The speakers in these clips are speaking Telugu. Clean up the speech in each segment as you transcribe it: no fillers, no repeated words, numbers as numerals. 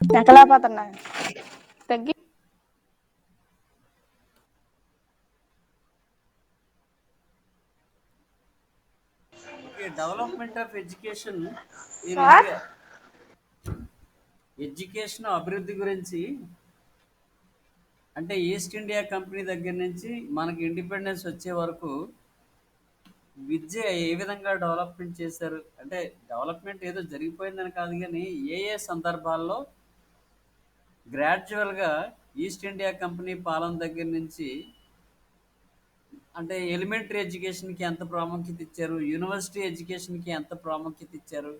ఎక్కలేకపోతున్నా తగ్గి okay. Development of education in sir India. Education అభివృద్ధి గురించి అంటే ఈస్ట్ ఇండియా కంపెనీ దగ్గర నుంచి మనకి ఇండిపెండెన్స్ వచ్చే వరకు విద్య ఏ విధంగా డెవలప్‌మెంట్ చేశారు? అంటే డెవలప్‌మెంట్ ఏదో జరిగిపోయిందని కాదు గానీ, ఏ ఏ సందర్భాల్లో గ్రాడ్యువల్‌గా ఈస్ట్ ఇండియా కంపెనీ పాలన దగ్గర నుంచి అంటే ఎలిమెంటరీ ఎడ్యుకేషన్‌కి ఎంత ప్రాముఖ్యత ఇచ్చారు? యూనివర్సిటీ ఎడ్యుకేషన్‌కి ఎంత ప్రాముఖ్యత ఇచ్చారు?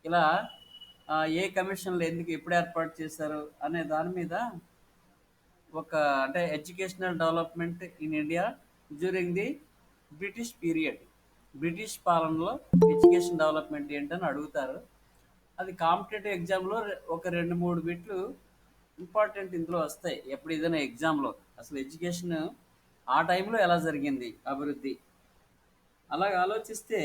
ఇలా ఏ కమిషన్‌లు ఎందుకు ఎప్పుడు ఏర్పాటు చేశారు? అనే దాని మీద ఒక అంటే educational development in India during the British period. British పాలనలో ఎడ్యుకేషన్ డెవలప్‌మెంట్ ఏంటని అడుగుతారు. అది కాంపిటేటివ్ ఎగ్జామ్‌లో ఒక 2, 3 బిట్లు ఇంపార్టెంట్ ఇందులో వస్తాయి. ఎప్పుడు ఏదైనా ఎగ్జామ్‌లో అసలు ఎడ్యుకేషన్ ఆ టైంలో ఎలా జరిగింది అభివృద్ధి? అలాగ ఆలోచిస్తే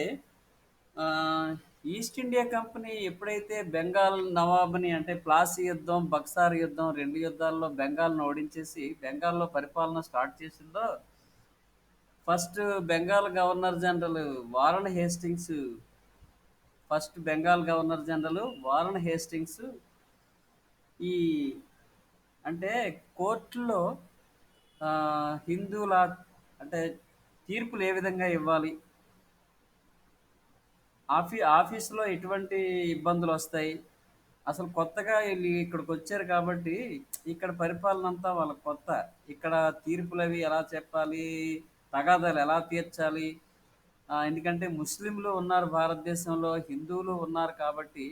ఈస్ట్ ఇండియా కంపెనీ ఎప్పుడైతే బెంగాల్ నవాబుని అంటే ప్లాసీ యుద్ధం, బక్సార్ యుద్ధం 2 యుద్ధాల్లో బెంగాల్‌ని ఓడించేసి బెంగాల్‌లో పరిపాలన స్టార్ట్ చేసిందో, first Bengal governor general Warren Hastings first Bengal governor general Warren Hastings ఈ అంటే కోర్టులో హిందువుల అంటే తీర్పులు ఏ విధంగా ఇవ్వాలి, ఆఫీసులో ఎటువంటి ఇబ్బందులు వస్తాయి, అసలు కొత్తగా వీళ్ళు ఇక్కడికి వచ్చారు కాబట్టి ఇక్కడ పరిపాలన అంతా వాళ్ళకి కొత్త, ఇక్కడ తీర్పులు అవి ఎలా చెప్పాలి, తగాదాలు ఎలా తీర్చాలి, ఎందుకంటే ముస్లింలు ఉన్నారు భారతదేశంలో, హిందువులు ఉన్నారు కాబట్టి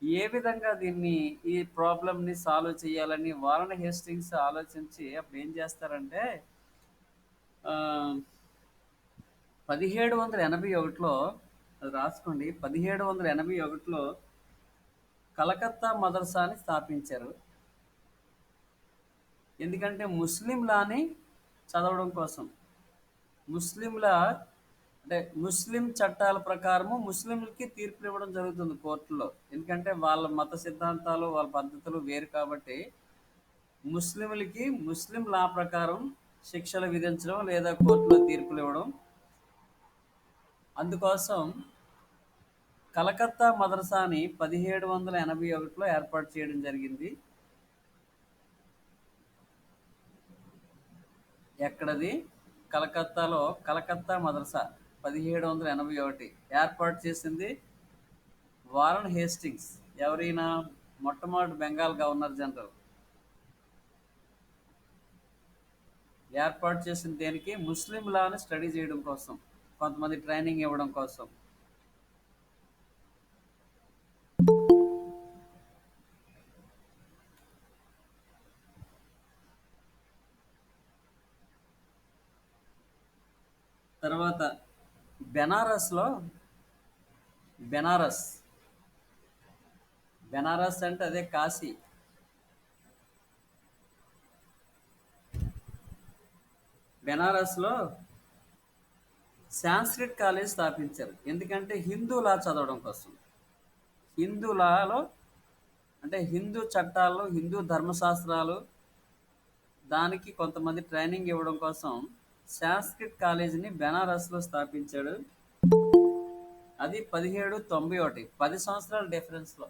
ఏ విధంగా దీన్ని ఈ ప్రాబ్లమ్ని సాల్వ్ చేయాలని వారన్ హేస్టింగ్స్ ఆలోచించి అప్పుడు ఏం చేస్తారంటే ఆ, 1781లో అది రాసుకోండి, 1781లో కలకత్తా మదర్సాని స్థాపించారు. ఎందుకంటే ముస్లింలాని చదవడం కోసం, ముస్లింల అంటే ముస్లిం చట్టాల ప్రకారము ముస్లింలకి తీర్పులు ఇవ్వడం జరుగుతుంది కోర్టులో. ఎందుకంటే వాళ్ళ మత సిద్ధాంతాలు వాళ్ళ పద్ధతులు వేరు కాబట్టి ముస్లింలకి ముస్లిం లా ప్రకారం శిక్షలు విధించడం లేదా కోర్టులో తీర్పులు ఇవ్వడం. అందుకోసం కలకత్తా మదర్సాని 1781లో ఏర్పాటు చేయడం జరిగింది. ఎక్కడది? కలకత్తాలో కలకత్తా మదర్సా 1781 ఏర్పాటు చేసింది వారన్ హేస్టింగ్స్. ఎవరైనా మొట్టమొదటి బెంగాల్ గవర్నర్ జనరల్. ఏర్పాటు చేసిన దేనికి? ముస్లిం లాని స్టడీ చేయడం కోసం, కొంతమంది ట్రైనింగ్ ఇవ్వడం కోసం. తర్వాత బెనారస్లో బెనారస్ బెనారస్ అంటే అదే కాశీ. బెనారస్లో సాంస్క్రిట్ కాలేజ్ స్థాపించారు. ఎందుకంటే హిందూ లా చదవడం కోసం. హిందూ లాలో అంటే హిందూ చట్టాల్లో హిందూ ధర్మశాస్త్రాలు దానికి కొంతమంది ట్రైనింగ్ ఇవ్వడం కోసం సాంస్క్రిట్ కాలేజీని బెనారస్లో స్థాపించాడు. అది 1791, 10 సంవత్సరాల డిఫరెన్స్లో.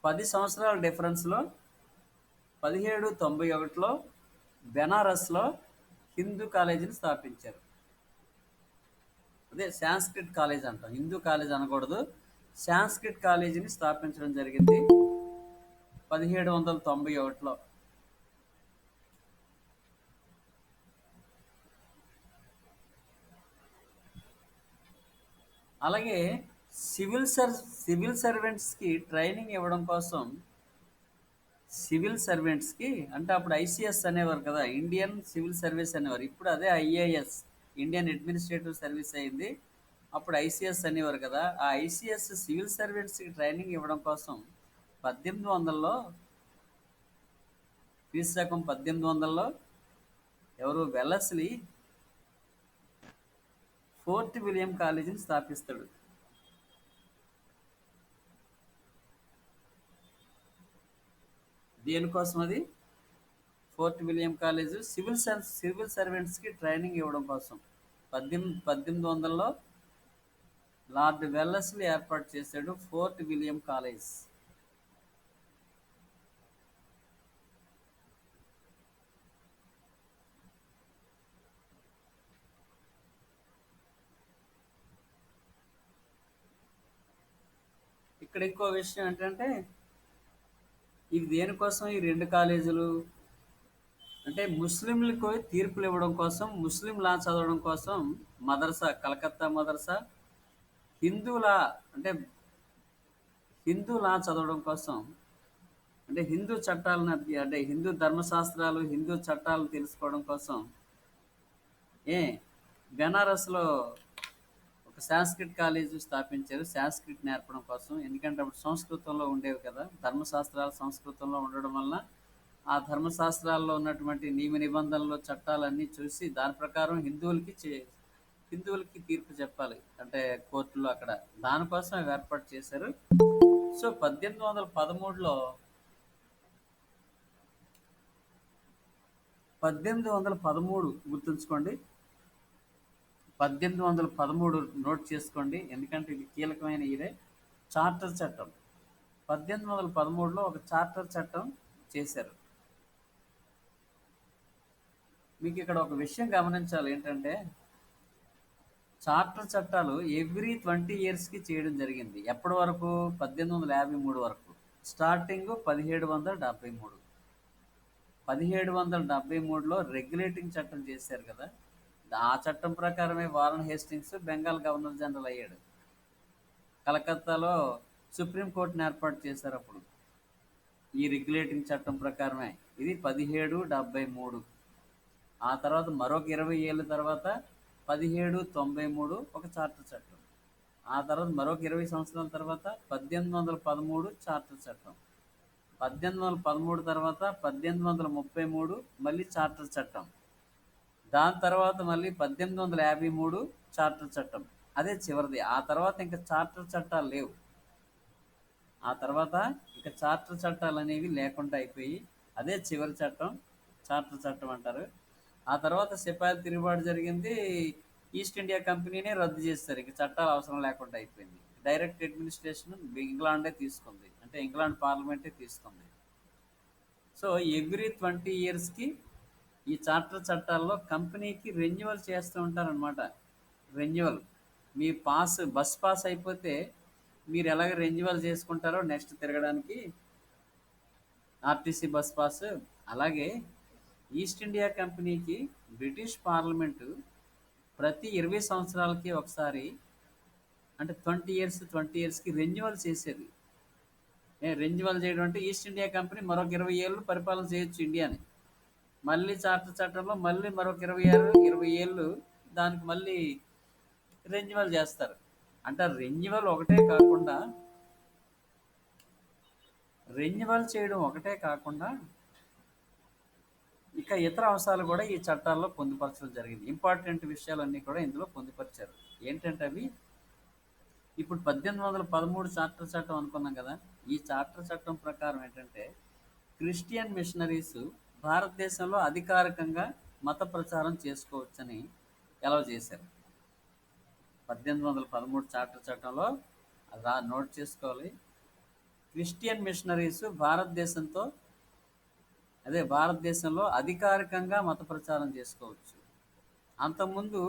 10 సంవత్సరాల డిఫరెన్స్లో 1791లో బెనారస్లో హిందూ కాలేజీని స్థాపించారు. అదే సాంస్క్రిట్ కాలేజ్ అంటాం, హిందూ కాలేజ్ అనకూడదు. సాంస్క్రిట్ కాలేజీని స్థాపించడం జరిగింది 1791లో. అలాగే సివిల్ సర్వెంట్స్కి ట్రైనింగ్ ఇవ్వడం కోసం, సివిల్ సర్వెంట్స్కి అంటే అప్పుడు ఐసీఎస్ అనేవారు కదా, ఇండియన్ సివిల్ సర్వీస్ అనేవారు. ఇప్పుడు అదే ఐఏఎస్, ఇండియన్ అడ్మినిస్ట్రేటివ్ సర్వీస్ అయింది. అప్పుడు ఐసీఎస్ అనేవారు కదా. ఆ ఐసీఎస్ సివిల్ సర్వెంట్స్కి ట్రైనింగ్ ఇవ్వడం కోసం 1800లో, క్రీస్తకం 1800లో ఎవరు వెల్లస్లీ ఫోర్ట్ విలియం కాలేజీని స్థాపిస్తాడు? దేనికోసం అది? ఫోర్ట్ విలియం కాలేజ్ సివిల్ సర్వెంట్స్కి ట్రైనింగ్ ఇవ్వడం కోసం 1800లో లార్డ్ వెల్లస్లీ ఏర్పాటు చేశాడు ఫోర్ట్ విలియం కాలేజ్. ఇక్కడ ఇంకో విషయం ఏంటంటే, ఇది దేనికోసం ఈ రెండు కాలేజీలు అంటే ముస్లింలకు తీర్పులు ఇవ్వడం కోసం, ముస్లిం లా చదవడం కోసం. మదర్సా, కలకత్తా మదర్సా. హిందువుల అంటే హిందూ లా చదవడం కోసం, అంటే హిందూ చట్టాలను అంటే హిందూ ధర్మశాస్త్రాలు, హిందూ చట్టాలను తెలుసుకోవడం కోసం ఏ బెనారస్లో ఒక సాంస్క్రిట్ కాలేజ్ స్థాపించారు, సాంస్క్రిట్ నేర్పడం కోసం. ఎందుకంటే అప్పుడు సంస్కృతంలో ఉండేవి కదా, ధర్మశాస్త్రాలు సంస్కృతంలో ఉండడం వలన ఆ ధర్మశాస్త్రాల్లో ఉన్నటువంటి నియమ నిబంధనలు, చట్టాలన్నీ చూసి దాని ప్రకారం హిందువులకి తీర్పు చెప్పాలి అంటే కోర్టులో అక్కడ. దానికోసం అవి ఏర్పాటు చేశారు. సో 1813 గుర్తుంచుకోండి. 1813 నోట్ చేసుకోండి, ఎందుకంటే ఇది కీలకమైన ఇదే. చార్టర్ చట్టం 1813లో ఒక చార్టర్ చట్టం చేశారు. మీకు ఇక్కడ ఒక విషయం గమనించాలి ఏంటంటే, చార్టర్ చట్టాలు ఎవ్రీ 20 ఇయర్స్కి చేయడం జరిగింది. ఎప్పటి వరకు? 1853 వరకు. స్టార్టింగ్ 1773. 1773లో రెగ్యులేటింగ్ చట్టం చేశారు కదా, ఆ చట్టం ప్రకారమే Warren Hastings Bengal governor general అయ్యాడు. కలకత్తాలో సుప్రీంకోర్టును ఏర్పాటు చేశారు అప్పుడు ఈ రెగ్యులేటింగ్ చట్టం ప్రకారమే. ఇది 1773. ఆ తర్వాత మరొక 20 ఏళ్ళ తర్వాత 1793 ఒక చార్టర్ చట్టం. ఆ తర్వాత మరొక 20 సంవత్సరాల తర్వాత 1813 చార్టర్ చట్టం. 1813 తర్వాత 1833 మళ్ళీ చార్టర్ చట్టం. దాని తర్వాత మళ్ళీ 1853 చార్టర్ చట్టం. అదే చివరిది. ఆ తర్వాత ఇంకా చార్టర్ చట్టాలు లేవు. ఆ తర్వాత ఇంకా చార్టర్ చట్టాలు అనేవి లేకుండా అయిపోయి అదే చివరి చట్టం, చార్టర్ చట్టం అంటారు. ఆ తర్వాత సిపాయిల తిరుగుబాటు జరిగింది. ఈస్ట్ ఇండియా కంపెనీనే రద్దు చేస్తారు, ఇక చట్టాలు అవసరం లేకుండా అయిపోయింది. డైరెక్ట్ అడ్మినిస్ట్రేషన్ ఇంగ్లాండే తీసుకుంది, అంటే ఇంగ్లాండ్ పార్లమెంటే తీసుకుంది. సో ఎవ్రీ 20 ఇయర్స్కి ఈ చార్టర్ చట్టాల్లో కంపెనీకి రెన్యువల్ చేస్తూ ఉంటారనమాట. రెన్యువల్, మీ బస్ పాస్ అయిపోతే మీరు ఎలాగ రెన్యువల్ చేసుకుంటారో నెక్స్ట్ తిరగడానికి ఆర్టీసీ బస్ పాస్, అలాగే ఈస్ట్ ఇండియా కంపెనీకి బ్రిటిష్ పార్లమెంటు ప్రతి 20 సంవత్సరాలకి ఒకసారి, అంటే 20 ఇయర్స్కి రెన్యువల్ చేసేది. రెన్యువల్ చేయడం అంటే ఈస్ట్ ఇండియా కంపెనీ మరొక 20 ఏళ్ళు పరిపాలన చేయొచ్చు ఇండియాని. మళ్ళీ చార్టర్ చట్టంలో మళ్ళీ మరొక 20 ఏళ్ళు దానికి మళ్ళీ రెన్యువల్ చేస్తారు. అంటే రెన్యువల్ చేయడం ఒకటే కాకుండా ఇక ఇతర అంశాలు కూడా ఈ చట్టాల్లో పొందుపరచడం జరిగింది. ఇంపార్టెంట్ విషయాలన్నీ కూడా ఇందులో పొందుపరిచారు. ఏంటంటే అవి ఇప్పుడు 1813 చార్టర్ చట్టం అనుకున్నాం కదా, ఈ చార్టర్ చట్టం ప్రకారం ఏంటంటే క్రిస్టియన్ మిషనరీస్ భారతదేశంలో అధికారికంగా మత ప్రచారం చేసుకోవచ్చని ఎలవ చేశారు. 1813 చార్టర్ చట్టంలో నోట్ చేసుకోవాలి. క్రిస్టియన్ మిషనరీస్ భారతదేశంలో అధికారికంగా మత ప్రచారం చేసుకోవచ్చు. అంతకుముందు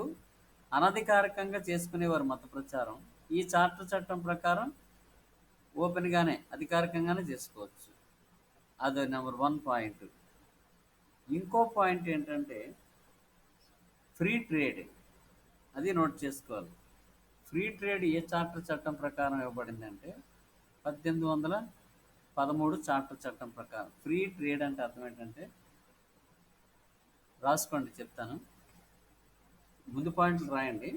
అనధికారికంగా చేసుకునేవారు మత ప్రచారం. ఈ చార్టర్ చట్టం ప్రకారం ఓపెన్గానే అధికారికంగానే చేసుకోవచ్చు. అది నెంబర్ 1 పాయింట్. ఇంకో పాయింట్ ఏంటంటే ఫ్రీ ట్రేడ్, అది నోట్ చేసుకోవాలి. ఫ్రీ ట్రేడ్ ఏ చార్టర్ చట్టం ప్రకారం ఇవ్వబడిందంటే 1813 చార్టర్ చట్టం ప్రకారం. ఫ్రీ ట్రేడ్ అంటే అర్థం ఏంటంటే, రాసుకోండి చెప్తాను, ముందు పాయింట్లు రాయండి.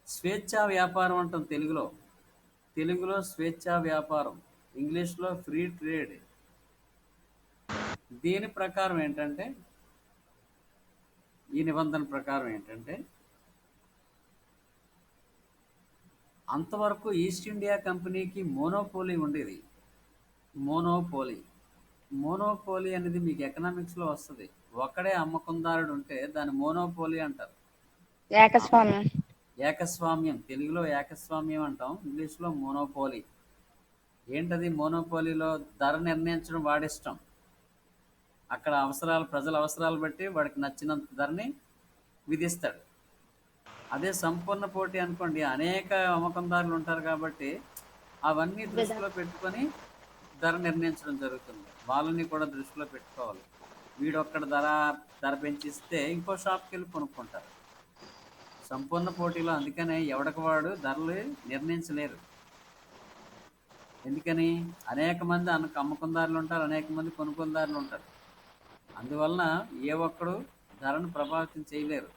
స్వేచ్ఛా వ్యాపారం అంటాం తెలుగులో స్వేచ్ఛా వ్యాపారం, ఇంగ్లీష్లో ఫ్రీ ట్రేడ్. దీని ప్రకారం ఏంటంటే ఈ నిబంధన ప్రకారం ఏంటంటే అంతవరకు ఈస్ట్ ఇండియా కంపెనీకి మోనోపోలీ ఉండేది. మోనోపోలీ. మోనోపోలీ అనేది మీకు ఎకనామిక్స్‌లో వస్తది. ఒక్కడే అమ్మకందారుడు ఉంటే దాన్ని మోనోపోలీ అంటారు. ఏకస్వామ్యం. ఏకస్వామ్యం. తెలుగులో ఏకస్వామ్యం అంటాం. ఇంగ్లీష్‌లో మోనోపోలీ. ఏంటది మోనోపోలీలో ధర నిర్ణయించడం వాడిష్టం. అక్కడ అవసరాలు ప్రజల అవసరాలు బట్టి వాడికి నచ్చినంత ధరని విధిస్తాడు. అదే సంపూర్ణ పోటీ అనుకోండి అనేక అమ్మకందారులు ఉంటారు కాబట్టి అవన్నీ దృష్టిలో పెట్టుకొని ధర నిర్ణయించడం జరుగుతుంది. వాళ్ళని కూడా దృష్టిలో పెట్టుకోవాలి. వీడొక్కడ ధర పెంచిస్తే ఇంకో షాప్కి వెళ్ళి కొనుక్కుంటారు. సంపూర్ణ పోటీలో అందుకనే ఎవడికి వాడు ధరలు నిర్ణయించలేరు. ఎందుకని అనేక మంది అమ్మకందారులు ఉంటారు, అనేక మంది కొనుక్కొందారులు ఉంటారు. అందువలన ఏ ఒక్కడు ధరను ప్రభావితం చేయలేరు.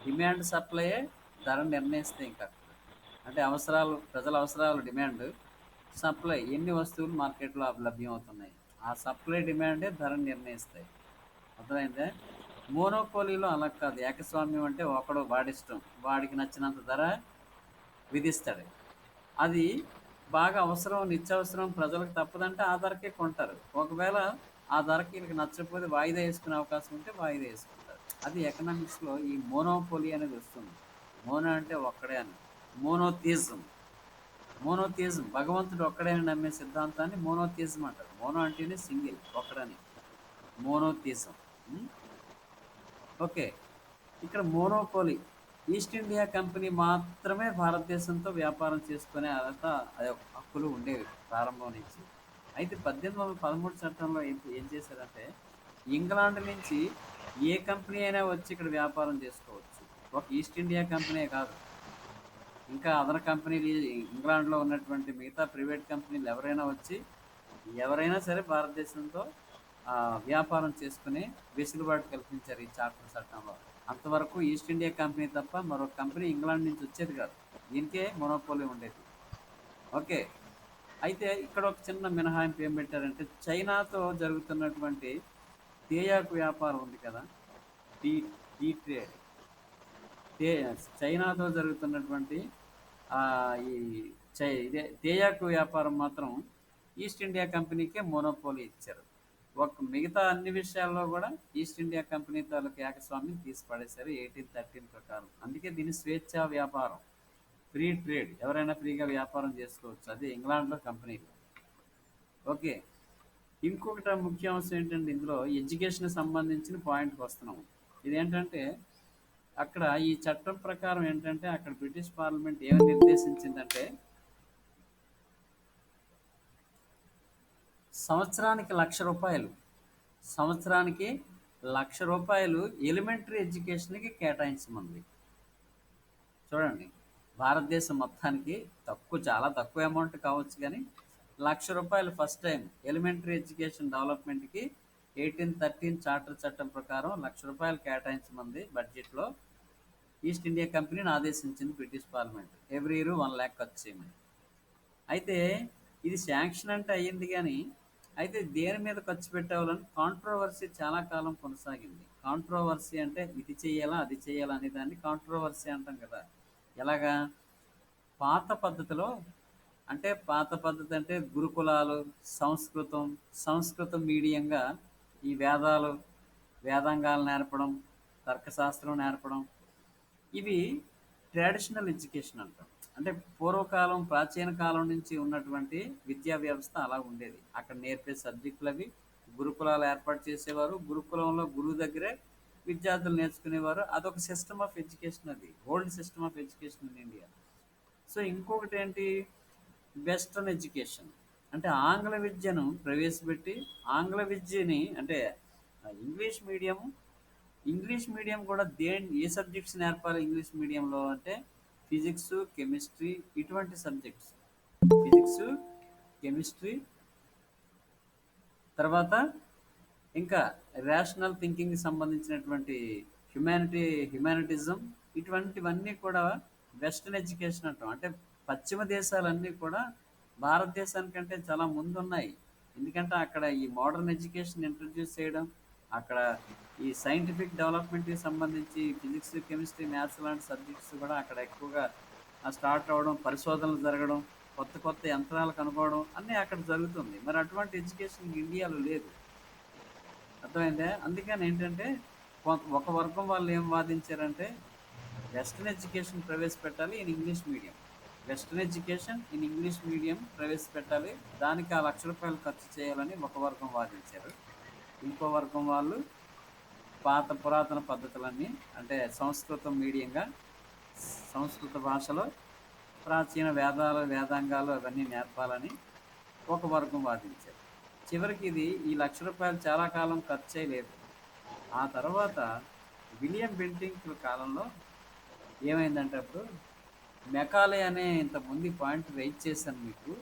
డిమాండ్ సప్లయే ధరను నిర్ణయిస్తాయి. ఇంకా అంటే ప్రజల అవసరాలు డిమాండ్, సప్లై ఎన్ని వస్తువులు మార్కెట్లో లభ్యం అవుతున్నాయి, ఆ సప్లై డిమాండే ధరను నిర్ణయిస్తాయి. అర్థమైందే. మోనోపోలీలో అలా కాదు. ఏకస్వామ్యం అంటే ఒకడు వాడిష్టం, వాడికి నచ్చినంత ధర విధిస్తాడు. అది బాగా అవసరం, నిత్యావసరం ప్రజలకు తప్పదంటే ఆ ధరకే కొంటారు. ఒకవేళ ఆ ధరకి వీళ్ళకి నచ్చకపోతే వాయిదా వేసుకునే అవకాశం ఉంటే వాయిదా వేసుకుంటారు. అది ఎకనామిక్స్లో ఈ మోనోపోలీ అనేది వస్తుంది. మోనో అంటే ఒక్కడే అని. మోనోథియిజం. మోనోథియిజం భగవంతుడు ఒక్కడే అని నమ్మే సిద్ధాంతాన్ని మోనోథియిజం అంటారు. మోనో అంటేనే సింగిల్, ఒక్కడని. మోనోథియిజం. ఓకే. ఇక్కడ మోనోపోలీ ఈస్ట్ ఇండియా కంపెనీ మాత్రమే భారతదేశంతో వ్యాపారం చేసుకునే అర్హత హక్కులు ఉండేవి ప్రారంభం నుంచి. అయితే 1813 చట్టంలో ఏం చేశారంటే ఇంగ్లాండ్ నుంచి ఏ కంపెనీ అయినా వచ్చి ఇక్కడ వ్యాపారం చేసుకోవచ్చు. ఒక ఈస్ట్ ఇండియా కంపెనీ కాదు, ఇంకా అదర్ కంపెనీలు, ఇంగ్లాండ్లో ఉన్నటువంటి మిగతా ప్రైవేట్ కంపెనీలు ఎవరైనా సరే భారతదేశంతో వ్యాపారం చేసుకుని వెసులుబాటు కల్పించారు ఈ చార్టర్ చట్టంలో. అంతవరకు ఈస్ట్ ఇండియా కంపెనీ తప్ప మరో కంపెనీ ఇంగ్లాండ్ నుంచి వచ్చేది కాదు. దీనికే మొనోపోలీ ఉండేది. ఓకే. అయితే ఇక్కడ ఒక చిన్న మినహాయింపు ఏం పెట్టారంటే చైనాతో జరుగుతున్నటువంటి తేయాకు వ్యాపారం ఉంది కదా, టీ టీ ట్రేడ్. చైనాతో జరుగుతున్నటువంటి ఈ ఇదే తేయాకు వ్యాపారం మాత్రం ఈస్ట్ ఇండియా కంపెనీకే మోనోపోలీ ఇచ్చారు. మిగతా అన్ని విషయాల్లో కూడా ఈస్ట్ ఇండియా కంపెనీ తాలూకు ఏకస్వామ్యం తీసి పడేశారు 1813 ప్రకారం. అందుకే దీన్ని స్వేచ్ఛా వ్యాపారం, ఫ్రీ ట్రేడ్, ఎవరైనా ఫ్రీగా వ్యాపారం చేసుకోవచ్చు. అదే ఇంగ్లాండ్లో కంపెనీలు. ఓకే. ఇంకొకటి ముఖ్య అంశం ఏంటంటే ఇందులో ఎడ్యుకేషన్ సంబంధించిన పాయింట్కి వస్తున్నాము. ఇదేంటంటే అక్కడ ఈ చట్టం ప్రకారం ఏంటంటే అక్కడ బ్రిటిష్ పార్లమెంట్ ఏమని నిర్దేశించిందంటే సంవత్సరానికి ₹1,00,000 సంవత్సరానికి ₹1,00,000 ఎలిమెంటరీ ఎడ్యుకేషన్కి కేటాయించమంది. చూడండి, భారతదేశం మొత్తానికి చాలా తక్కువ అమౌంట్ కావచ్చు, కానీ ₹1,00,000 ఫస్ట్ టైం ఎలిమెంటరీ ఎడ్యుకేషన్ డెవలప్మెంట్కి 1813 చార్టర్ చట్టం ప్రకారం ₹1,00,000 కేటాయించమంది బడ్జెట్లో. ఈస్ట్ ఇండియా కంపెనీని ఆదేశించింది బ్రిటిష్ పార్లమెంట్ ఎవ్రీ ఇయర్ 1,00,000 ఖర్చు చేయమని. అయితే ఇది శాంక్షన్ అంటే అయ్యింది, కానీ అయితే దేని మీద ఖర్చు పెట్టేవాళ్ళని కాంట్రోవర్సీ చాలా కాలం కొనసాగింది. కాంట్రోవర్సీ అంటే ఇది చేయాలా అది చేయాలా అనే దాన్ని కాంట్రోవర్సీ అంటాం కదా. ఎలాగా? పాత పద్ధతిలో అంటే పాత పద్ధతి అంటే గురుకులాలు, సంస్కృతం మీడియంగా ఈ వేదాంగాలు నేర్పడం, తర్కశాస్త్రం నేర్పడం, ఇవి ట్రెడిషనల్ ఎడ్యుకేషన్ అంటాం. అంటే పూర్వకాలం, ప్రాచీన కాలం నుంచి ఉన్నటువంటి విద్యా వ్యవస్థ అలా ఉండేది. అక్కడ నేర్పే సబ్జెక్టులు అవి. గురుకులాలు ఏర్పాటు చేసేవారు. గురుకులంలో గురువు దగ్గరే విద్యార్థులు నేర్చుకునేవారు. అదొక సిస్టమ్ ఆఫ్ ఎడ్యుకేషన్. అది old system of education in India. So ఇంకొకటి ఏంటి, వెస్ట్రన్ ఎడ్యుకేషన్ అంటే ఆంగ్ల విద్యను ప్రవేశపెట్టి ఆంగ్ల విద్యని అంటే ఇంగ్లీష్ మీడియం కూడా ఏ సబ్జెక్ట్స్ నేర్పాలి ఇంగ్లీష్ మీడియంలో అంటే ఫిజిక్స్, కెమిస్ట్రీ, ఇటువంటి సబ్జెక్ట్స్. ఫిజిక్స్, కెమిస్ట్రీ, తర్వాత ఇంకా రేషనల్ థింకింగ్కి సంబంధించినటువంటి హ్యుమానిటిజం, ఇటువంటివన్నీ కూడా వెస్టర్న్ ఎడ్యుకేషన్ అంటాం. అంటే పశ్చిమ దేశాలన్నీ కూడా భారతదేశానికంటే చాలా ముందున్నాయి. ఎందుకంటే అక్కడ ఈ మోడర్న్ ఎడ్యుకేషన్ ఇంట్రడ్యూస్ చేయడం, అక్కడ ఈ సైంటిఫిక్ డెవలప్మెంట్కి సంబంధించి ఫిజిక్స్, కెమిస్ట్రీ, మ్యాథ్స్ లాంటి సబ్జెక్ట్స్ కూడా అక్కడ ఎక్కువగా స్టార్ట్ అవ్వడం, పరిశోధనలు జరగడం, కొత్త కొత్త యంత్రాలు కనుక్కోవడం అన్నీ అక్కడ జరుగుతుంది. మరి అటువంటి ఎడ్యుకేషన్ ఇండియాలో లేదు. అర్థమైందా? అందుకని ఏంటంటే ఒక వర్గం వాళ్ళు ఏం వాదించారంటే వెస్టర్న్ ఎడ్యుకేషన్ ప్రవేశపెట్టాలి in English medium. Western education in English medium ప్రవేశపెట్టాలి. దానికి ఆ రూ. 1,00,000 ఖర్చు చేయాలని ఒక వర్గం వాదించారు. ఇంకో వర్గం వాళ్ళు పురాతన పద్ధతులన్నీ అంటే సంస్కృతం మీడియంగా సంస్కృత భాషలో ప్రాచీన వేదాలు, వేదాంగాలు అవన్నీ నేర్పాలని ఒక వర్గం వాదించారు. చివరికి ఇది ఈ రూ. 1,00,000 చాలా కాలం ఖర్చు చేయలేదు. ఆ తర్వాత విలియం బెంటింక్ కాలంలో ఏమైందంటే అప్పుడు మెకాలే అనే ఇంతకుముందు పాయింట్ రైజ్ చేశాను మీకు.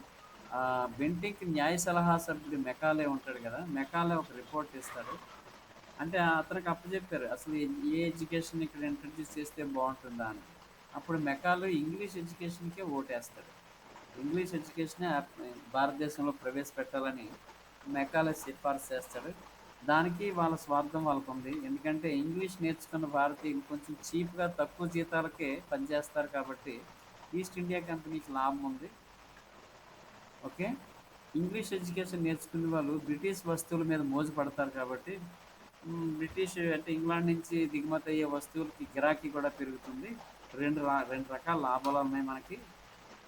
బెంటింక్ న్యాయ సలహా సభ్యుడు మెకాలే ఉంటాడు కదా, మెకాలే ఒక రిపోర్ట్ ఇస్తాడు. అంటే అతనికి అప్పచెప్పారు అసలు ఏ ఎడ్యుకేషన్ ఇక్కడ ఇంట్రడ్యూస్ చేస్తే బాగుంటుందా అని. అప్పుడు మెకాలే ఇంగ్లీష్ ఎడ్యుకేషన్కే ఓటేస్తాడు. ఇంగ్లీష్ ఎడ్యుకేషనే భారతదేశంలో ప్రవేశపెట్టాలని మెకాలే సిఫార్సు చేస్తాడు. దానికి వాళ్ళ స్వార్థం వాళ్ళకు ఉంది. ఎందుకంటే ఇంగ్లీష్ నేర్చుకున్న భారతీయులు కొంచెం చీప్గా తక్కువ జీతాలకే పనిచేస్తారు కాబట్టి ఈస్ట్ ఇండియా కంపెనీకి లాభం ఉంది. ఓకే, ఇంగ్లీష్ ఎడ్యుకేషన్ నేర్చుకునే వాళ్ళు బ్రిటిష్ వస్తువుల మీద మోజు పడతారు కాబట్టి బ్రిటిష్ అంటే ఇంగ్లాండ్ నుంచి దిగుమతి అయ్యే వస్తువులకి గిరాకీ కూడా పెరుగుతుంది. రెండు రకాల లాభాలు ఉన్నాయి మనకి.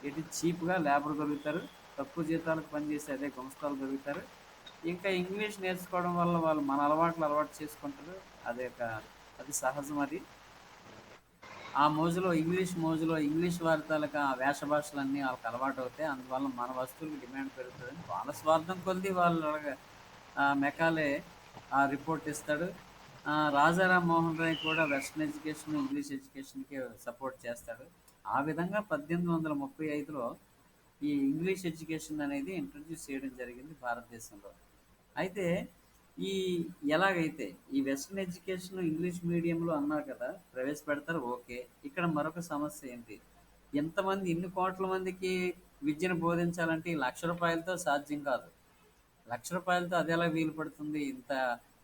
ఇటు చీప్గా లేబర్ దొరుకుతారు, తక్కువ జీతాలకు పనిచేసే అదే గుమస్తాలు దొరుకుతారు. ఇంకా ఇంగ్లీష్ నేర్చుకోవడం వల్ల వాళ్ళు మన అలవాటు చేసుకుంటారు. అది సహజం. అది ఆ మోజులో ఇంగ్లీష్ వారి తాలూకా ఆ వేష భాషలన్నీ వాళ్ళకి అలవాటు అవుతాయి. అందువల్ల మన వస్తువులకు డిమాండ్ పెరుగుతుందని వాళ్ళ స్వార్థం కొలిది వాళ్ళు మెకాలే ఆ రిపోర్ట్ ఇస్తాడు. రాజారాం మోహన్ రాయ్ కూడా వెస్ట్రన్ ఎడ్యుకేషన్, ఇంగ్లీష్ ఎడ్యుకేషన్కి సపోర్ట్ చేస్తాడు. ఆ విధంగా 1835లో ఈ ఇంగ్లీష్ ఎడ్యుకేషన్ అనేది ఇంట్రడ్యూస్ చేయడం జరిగింది భారతదేశంలో. అయితే ఈ ఎలాగైతే ఈ వెస్ట్రన్ ఎడ్యుకేషన్ ఇంగ్లీష్ మీడియంలో అన్నారు కదా ప్రవేశపెడతారు, ఓకే. ఇక్కడ మరొక సమస్య ఏంటి, ఇన్ని కోట్ల మందికి విద్యను బోధించాలంటే ఈ రూ. 1,00,000తో సాధ్యం కాదు. రూ. 1,00,000తో అది ఎలా వీలు పడుతుంది?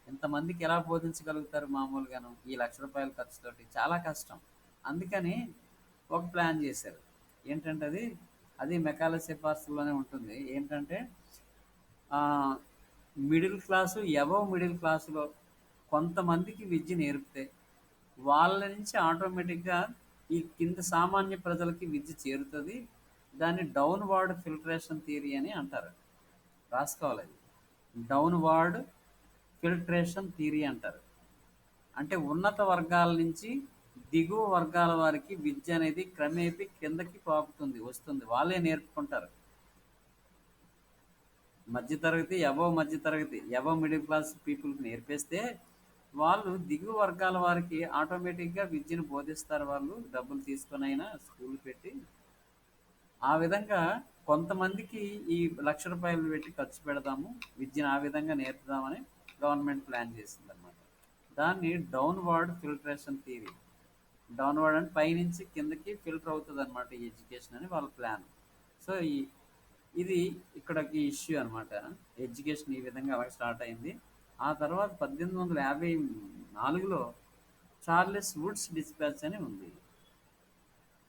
ఇంతమందికి ఎలా బోధించగలుగుతారు మామూలుగాను ఈ రూ. 1,00,000 ఖర్చుతోటి? చాలా కష్టం. అందుకని ఒక ప్లాన్ చేశారు. ఏంటంటే అది మెకాలే సిఫార్సుల్లోనే ఉంటుంది. ఏంటంటే మిడిల్ క్లాసు, అబవ్ మిడిల్ క్లాసులో కొంతమందికి విద్య నేర్పితే వాళ్ళ నుంచి ఆటోమేటిక్గా ఈ కింద సామాన్య ప్రజలకి విద్య చేరుతుంది. దాన్ని డౌన్వర్డ్ ఫిల్టరేషన్ థియరీ అని అంటారు. రాసుకోవాలి. అది డౌన్వర్డ్ ఫిల్టరేషన్ థియరీ అంటారు. అంటే ఉన్నత వర్గాల నుంచి దిగువ వర్గాల వారికి విద్య అనేది క్రమేపీ కిందకి పాకుతుంది, వస్తుంది. వాళ్ళే నేర్పుకుంటారు. మధ్యతరగతి, అబవ్ మిడిల్ క్లాస్ పీపుల్కి నేర్పేస్తే వాళ్ళు దిగువ వర్గాల వారికి ఆటోమేటిక్గా విద్యను బోధిస్తారు. వాళ్ళు డబ్బులు తీసుకొని అయినా స్కూల్ పెట్టి ఆ విధంగా కొంతమందికి ఈ రూ. 1,00,000 పెట్టి ఖర్చు పెడదాము, విద్యను ఆ విధంగా నేర్పుదామని గవర్నమెంట్ ప్లాన్ చేసింది అనమాట. దాన్ని డౌన్వర్డ్ ఫిల్టరేషన్ థియరీ. డౌన్వర్డ్ అంటే పైనుంచి కిందకి ఫిల్టర్ అవుతుంది అనమాట ఈ ఎడ్యుకేషన్ అని వాళ్ళ ప్లాన్. సో ఇది ఇక్కడ ఈ ఇష్యూ అనమాట. ఎడ్యుకేషన్ ఈ విధంగా అలా స్టార్ట్ అయింది. ఆ తర్వాత 1854లో చార్లెస్ వుడ్స్ డిస్పాచ్ అని ఉంది.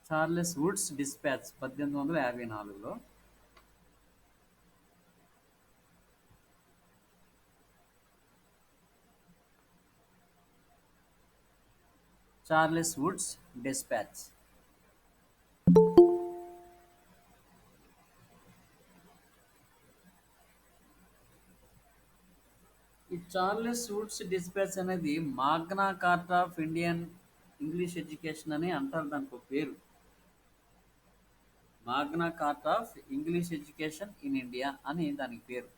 చార్లెస్ వుడ్స్ డిస్పాచ్ 1854లో. Charles Woods dispatch. ఈ చార్లెస్ వుడ్స్ డిస్పాచ్ అనేది Magna Carta of Indian English education అని అంటారు. దానికి ఒక పేరు, Magna Carta of English education in India అని దానికి పేరు.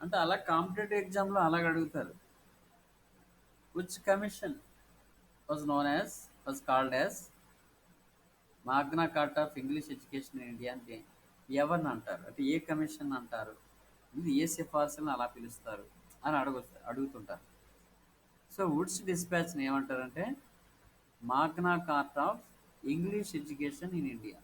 అంటే అలా కాంపిటేటివ్ ఎగ్జామ్లో అలాగ అడుగుతారు. Which commission was called as Magna Carta of English education in India అంటే ఎవరిని అంటారు, అంటే ఏ కమిషన్ అంటారు, ఇది ఏ సిఫార్సులను అలా పిలుస్తారు అని అడుగుతుంటారు. సో వుడ్స్ డిస్పాచ్ని ఏమంటారంటే Magna Carta of English education in India.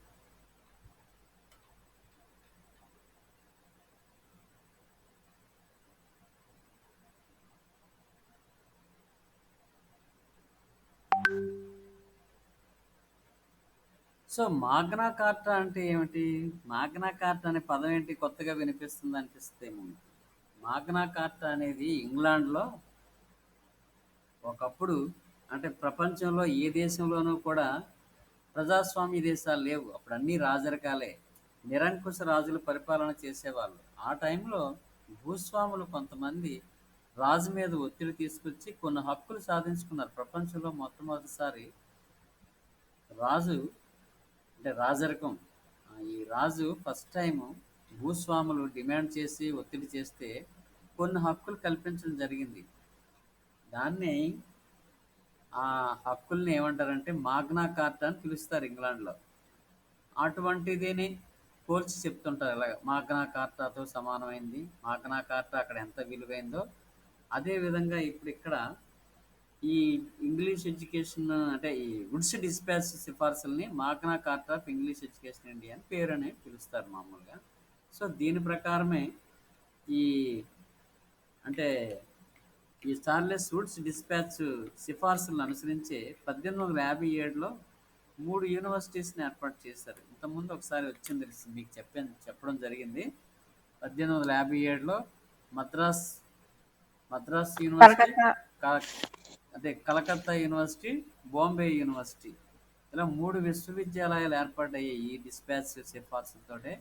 So Magna Carta అంటే ఏమిటి? మాగ్నా కార్టా అనే పదం ఏంటి కొత్తగా వినిపిస్తుంది అనిపిస్తేమో మీకు. మాగ్నా కార్టా అనేది ఇంగ్లాండ్‌లో ఒకప్పుడు, అంటే ప్రపంచంలో ఏ దేశంలోనూ కూడా ప్రజాస్వామ్య దేశాలు లేవు. అప్పుడు అన్నీ రాజరికాలే. నిరంకుశ రాజులు పరిపాలన చేసేవాళ్ళు. ఆ టైంలో భూస్వాములు కొంతమంది రాజు మీద ఒత్తిడి తీసుకొచ్చి కొన్ని హక్కులు సాధించుకున్నారు. ప్రపంచంలో మొట్టమొదటిసారి రాజు, అంటే రాజరికం, ఈ రాజు ఫస్ట్ టైము భూస్వాములు డిమాండ్ చేసి ఒత్తిడి చేస్తే కొన్ని హక్కులు కల్పించడం జరిగింది. దాన్ని, ఆ హక్కుల్ని ఏమంటారంటే మాగ్నా కార్టా అని పిలుస్తారు ఇంగ్లాండ్‌లో. అటువంటిదిని పోల్చి చెప్తుంటారు ఇలాగ. మాగ్నా కార్టాతో సమానమైంది. మాగ్నా కార్టా అక్కడ ఎంత విలువైందో, అదే విధంగా ఇప్పుడిక్కడ ఈ ఇంగ్లీష్ ఎడ్యుకేషన్, అంటే ఈ వుడ్స్ డిస్పాచ్ సిఫార్సుల్ని Magna Carta of English education India అని పేరని పిలుస్తారు మామూలుగా. సో దీని ప్రకారమే ఈ, అంటే ఈ చార్లెస్ వుడ్స్ డిస్పాచ్ సిఫార్సులను అనుసరించే 1857లో 3 యూనివర్సిటీస్‌ని ఏర్పాటు చేశారు. ఇంతకుముందు ఒకసారి వచ్చింది, మీకు చెప్పడం జరిగింది. 1857లో మద్రాస్ మద్రాస్ యూనివర్సిటీ, కలకత్తా. క అదే కలకత్తా యూనివర్సిటీ, బాంబే యూనివర్సిటీ, ఇలా 3 విశ్వవిద్యాలయాలు ఏర్పాటయ్యాయి ఈ డిస్పాచ్ సిఫార్సులతోటే.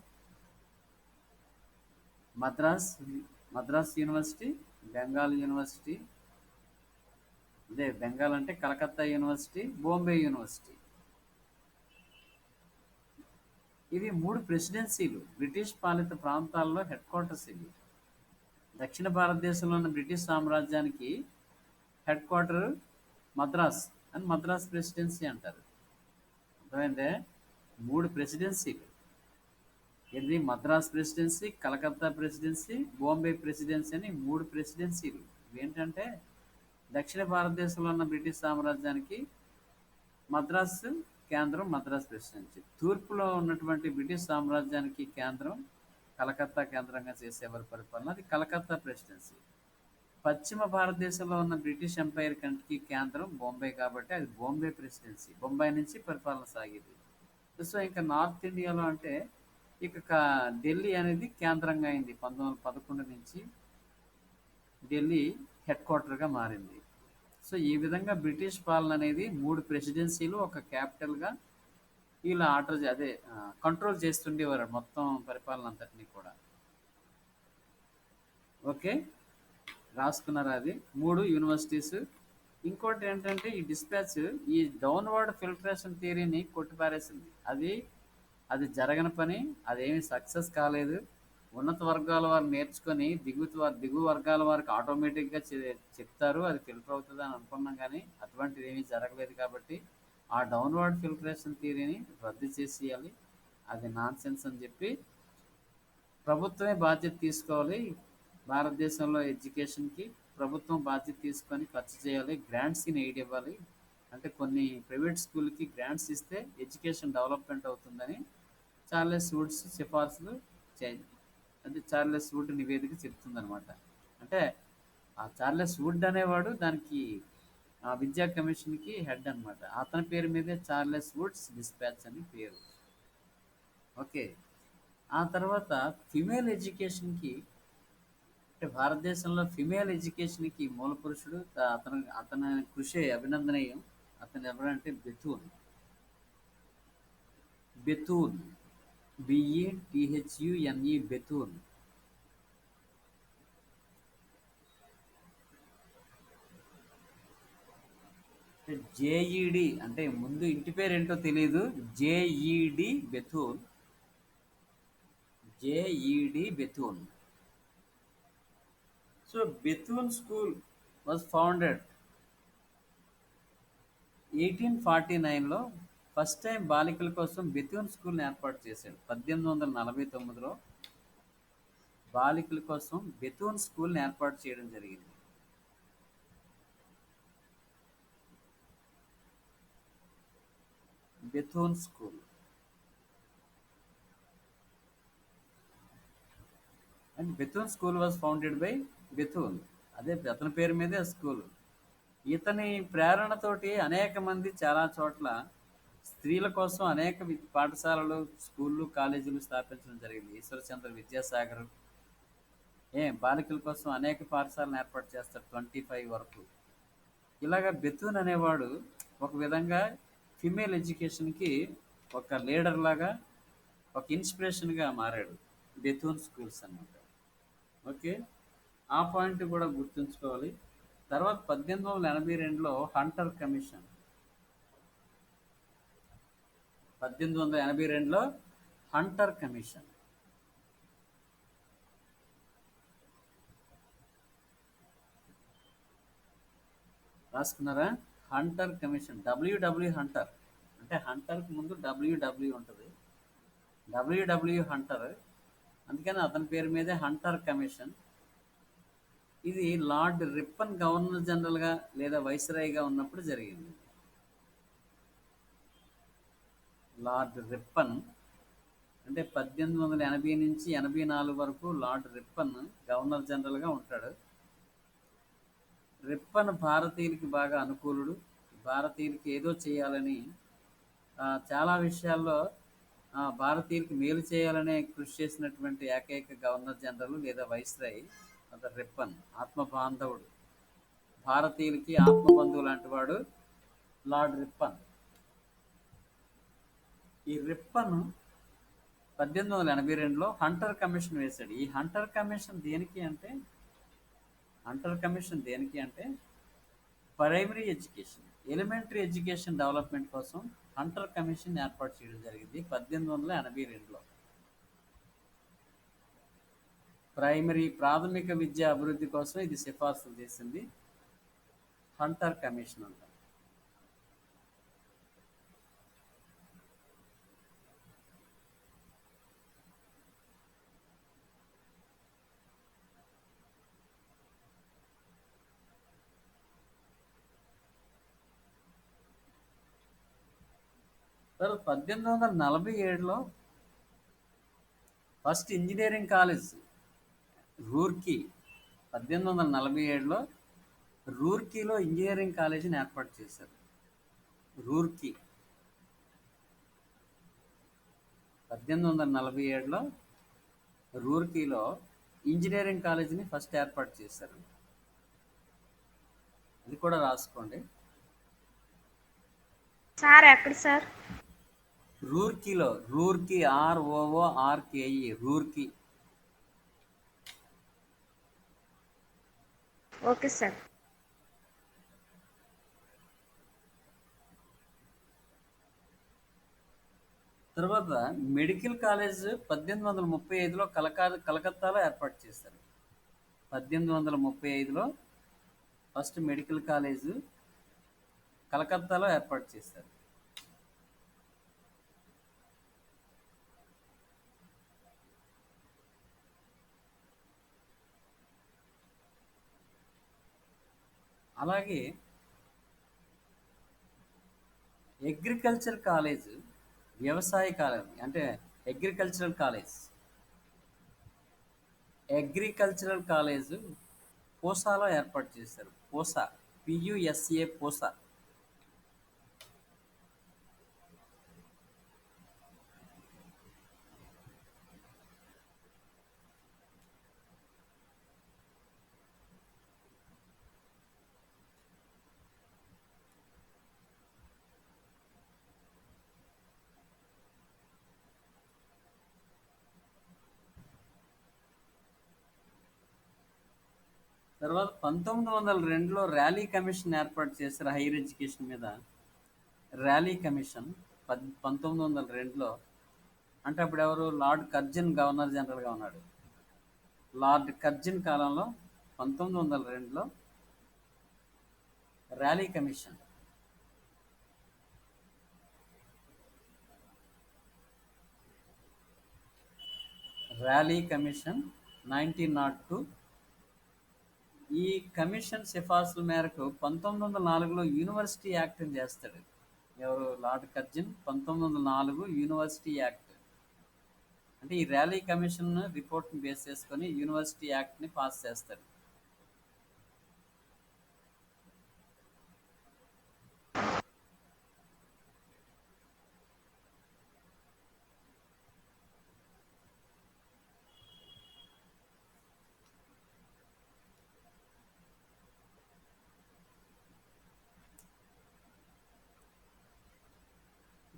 మద్రాస్ మద్రాస్ యూనివర్సిటీ, బెంగాల్ యూనివర్సిటీ, అదే బెంగాల్ అంటే కలకత్తా యూనివర్సిటీ, బాంబే యూనివర్సిటీ. ఇవి 3 ప్రెసిడెన్సీలు, బ్రిటిష్ పాలిత ప్రాంతాల్లో హెడ్ క్వార్టర్స్ ఇవి. దక్షిణ భారతదేశంలో ఉన్న బ్రిటిష్ సామ్రాజ్యానికి హెడ్ క్వార్టర్ మద్రాస్ అని మద్రాస్ ప్రెసిడెన్సీ అంటారు. అర్థమైందే? 3 ప్రెసిడెన్సీలు. ఇది Madras presidency, Calcutta presidency, Bombay presidency అని 3 ప్రెసిడెన్సీలు. ఇవేంటంటే దక్షిణ భారతదేశంలో ఉన్న బ్రిటిష్ సామ్రాజ్యానికి మద్రాస్ కేంద్రం, మద్రాస్ ప్రెసిడెన్సీ. తూర్పులో ఉన్నటువంటి బ్రిటిష్ సామ్రాజ్యానికి కేంద్రం కలకత్తా కేంద్రంగా చేసేవారి పరిపాలన, అది కలకత్తా ప్రెసిడెన్సీ. పశ్చిమ భారతదేశంలో ఉన్న బ్రిటిష్ ఎంపైర్ కంట్రీకి కేంద్రం బొంబాయి కాబట్టి అది బాంబే ప్రెసిడెన్సీ. బొంబాయి నుంచి పరిపాలన సాగేది. సో ఇంకా నార్త్ ఇండియాలో అంటే ఇక ఢిల్లీ అనేది కేంద్రంగా అయింది. 1911 నుంచి ఢిల్లీ హెడ్ క్వార్టర్గా మారింది. సో ఈ విధంగా బ్రిటిష్ పాలన అనేది 3 ప్రెసిడెన్సీలు, ఒక క్యాపిటల్గా వీళ్ళు కంట్రోల్ చేస్తుండేవారు మొత్తం పరిపాలన అంతటినీ కూడా. ఓకే, రాసుకున్నారా? అది 3 యూనివర్సిటీస్. ఇంకోటి ఏంటంటే ఈ డిస్పాచ్ ఈ డౌన్వర్డ్ ఫిల్టరేషన్ థియరీని కొట్టిపారేసింది. అది జరగని పని, అదేమి సక్సెస్ కాలేదు. ఉన్నత వర్గాల వారు నేర్చుకొని దిగువ వర్గాల వారికి ఆటోమేటిక్గా చెప్తారు, అది ఫిల్టర్ అవుతుంది అని అనుకున్నాం, కానీ అటువంటిది ఏమీ జరగలేదు. కాబట్టి ఆ డౌన్వర్డ్ ఫిల్టరేషన్ థియరీని రద్దు చేసేయాలి, అది నాన్ సెన్స్ అని చెప్పి ప్రభుత్వమే బాధ్యత తీసుకోవాలి. భారతదేశంలో ఎడ్యుకేషన్కి ప్రభుత్వం బాధ్యత తీసుకొని ఖర్చు చేయాలి, గ్రాంట్స్కి ఎయిడ్ ఇవ్వాలి. అంటే కొన్ని ప్రైవేట్ స్కూల్కి గ్రాంట్స్ ఇస్తే ఎడ్యుకేషన్ డెవలప్మెంట్ అవుతుందని చార్లెస్ వుడ్స్ సిఫార్సులు చే అంటే చార్లెస్ వుడ్ నివేదిక చెప్తుందనమాట. అంటే ఆ చార్లెస్ వుడ్ అనేవాడు దానికి ఆ విద్యా కమిషన్కి హెడ్ అనమాట. అతని పేరు మీదే చార్లెస్ వుడ్స్ డిస్పాచ్ అని పేరు. ఓకే, ఆ తర్వాత ఫిమేల్ ఎడ్యుకేషన్కి, అంటే భారతదేశంలో ఫిమేల్ ఎడ్యుకేషన్కి మూల పురుషుడు, అతని కృషి అభినందనీయం. అతను ఎవరంటే బెథూన్. బెథూన్, బిఈటిహెచ్యుఎన్ఈ, బెథూన్. జేఈడి అంటే ముందు ఇంటి పేరు ఏంటో తెలియదు, JED Bethune, JED Bethune. So Bethune school was founded 1849లో. ఫస్ట్ టైం బాలికల కోసం బెథూన్ స్కూల్ని ఏర్పాటు చేశాడు. 1849లో బాలికల కోసం బెథూన్ స్కూల్ని ఏర్పాటు చేయడం జరిగింది. Bethune school. And Bethune school was founded by Bethune. అదే అతని పేరు మీదే ఆ స్కూల్. ఇతని ప్రేరణతోటి అనేక మంది చాలా చోట్ల స్త్రీల కోసం అనేక పాఠశాలలు, స్కూళ్ళు, కాలేజీలు స్థాపించడం జరిగింది. ఈశ్వరచంద్ర విద్యాసాగర్ బాలికల కోసం అనేక పాఠశాలను ఏర్పాటు చేస్తాడు 25 వరకు. ఇలాగ బెతూన్ అనేవాడు ఒక విధంగా ఫిమేల్ ఎడ్యుకేషన్కి ఒక లీడర్ లాగా, ఒక ఇన్స్పిరేషన్గా మారాడు. బెతూన్ స్కూల్స్ అన్నమాట. ఓకే, ఆ పాయింట్ కూడా గుర్తుంచుకోవాలి. తర్వాత 1882లో హంటర్ కమిషన్, 1882లో హంటర్ కమిషన్ రాసుకున్నారా? హంటర్ కమిషన్, డబ్ల్యూడబ్ల్యూ హంటర్, అంటే హంటర్కి ముందు డబ్ల్యూడబ్ల్యూ ఉంటుంది, డబ్ల్యూడబ్ల్యూ హంటర్, అందుకని అతని పేరు మీదే హంటర్ కమిషన్. ఇది లార్డ్ రిప్పన్ గవర్నర్ జనరల్గా లేదా వైస్రాయ్గా ఉన్నప్పుడు జరిగింది. లార్డ్ రిప్పన్ అంటే 1880 నుంచి 84 వరకు లార్డ్ రిప్పన్ గవర్నర్ జనరల్గా ఉంటాడు. రిప్పన్ భారతీయులకి బాగా అనుకూలుడు. భారతీయులకి ఏదో చేయాలని, చాలా విషయాల్లో భారతీయులకి మేలు చేయాలనే కృషి చేసినటువంటి ఏకైక గవర్నర్ జనరల్ లేదా వైస్రాయ్ అతను రిప్పన్. ఆత్మ బాంధవుడు, భారతీయులకి ఆత్మబంధువు లాంటి వాడు లార్డ్ రిప్పన్. ఈ రిప్పన్ 1882లో హంటర్ కమిషన్ వేశాడు. ఈ హంటర్ కమిషన్ దేనికి అంటే primary education, elementary education development కోసం హంటర్ కమిషన్ ఏర్పాటు చేయడం జరిగింది 1882లో. ప్రాథమిక విద్య అభివృద్ధి కోసం ఇది సిఫార్సులు చేసింది హంటర్ కమిషన్ అంట. తర్వాత 1847లో ఫస్ట్ ఇంజనీరింగ్ కాలేజ్ రూర్కీ, 1847లో రూర్కీలో ఇంజనీరింగ్ కాలేజీని ఏర్పాటు చేశారు. రూర్కీ 1847లో రూర్కీలో ఇంజనీరింగ్ కాలేజీని ఫస్ట్ ఏర్పాటు చేశారు. అది కూడా రాసుకోండి. సార్ ఎక్కడ సార్? రూర్కీలో, Roorkee ROORKE, Roorkee. Okay sir. తర్వాత మెడికల్ కాలేజ్ 1835లో కలకత్తాలో ఏర్పాటు చేశారు. 1835లో ఫస్ట్ మెడికల్ కాలేజ్ కలకత్తాలో ఏర్పాటు చేశారు. అలాగే అగ్రికల్చర్ కాలేజ్, వ్యవసాయ కాలేజ్ అంటే అగ్రికల్చరల్ కాలేజ్ పూసాలో ఏర్పాటు చేశారు. పూసా, PUSA, పూసా. తర్వాత 1902లో ర్యాలీ కమిషన్ ఏర్పాటు చేశారు హైయర్ ఎడ్యుకేషన్ మీద. ర్యాలీ కమిషన్ 1902లో, అంటే అప్పుడు ఎవరు? లార్డ్ కర్జన్ గవర్నర్ జనరల్గా ఉన్నాడు. లార్డ్ కర్జన్ కాలంలో 1902లో ర్యాలీ కమిషన్. Rally commission 1902. ఈ కమిషన్ సిఫార్సుల మేరకు 1904లో యూనివర్సిటీ యాక్ట్ని చేస్తాడు. ఎవరు? Lord Curzon. 1904 యూనివర్సిటీ యాక్ట్, అంటే ఈ ర్యాలీ కమిషన్ రిపోర్ట్ని బేస్ చేసుకొని యూనివర్సిటీ యాక్ట్ని పాస్ చేస్తాడు.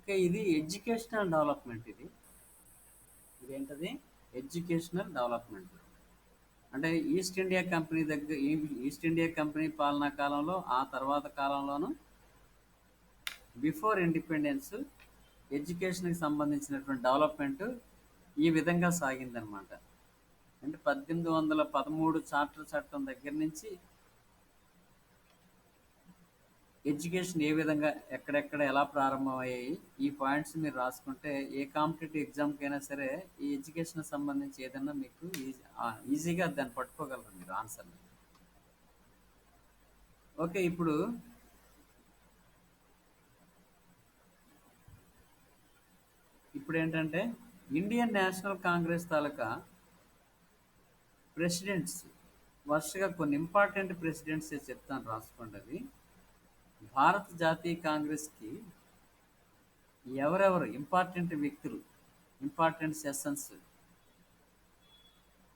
ఓకే. ఇది ఎడ్యుకేషనల్ డెవలప్‌మెంట్ ఇది. ఇదేంటది? Educational development. అంటే East India company East India company పాలనా కాలంలో, ఆ తర్వాత కాలంలోను బిఫోర్ ఇండిపెండెన్స్ ఎడ్యుకేషన్‌కి సంబంధించినటువంటి డెవలప్‌మెంట్ ఈ విధంగా సాగిందనమాట. అంటే 1813 చార్టర్ చట్టం దగ్గర నుంచి ఎడ్యుకేషన్ ఏ విధంగా ఎక్కడెక్కడ ఎలా ప్రారంభమయ్యాయి, ఈ పాయింట్స్ మీరు రాసుకుంటే ఏ కాంపిటేటివ్ ఎగ్జామ్‌కైనా సరే ఈ ఎడ్యుకేషన్‌కి సంబంధించి ఏదన్నా మీకు ఈజీగా దాన్ని పట్టుకోగలరు మీరు ఆన్సర్‌ని. ఓకే. ఇప్పుడేంటంటే ఇండియన్ నేషనల్ కాంగ్రెస్ తాలూకా ప్రెసిడెంట్స్ వరుసగా కొన్ని ఇంపార్టెంట్ ప్రెసిడెంట్స్ చెప్తాను రాసుకోండి అవి. భారత జాతీయ కాంగ్రెస్‌కి ఎవరెవరు ఇంపార్టెంట్ వ్యక్తులు, ఇంపార్టెంట్ సెషన్స్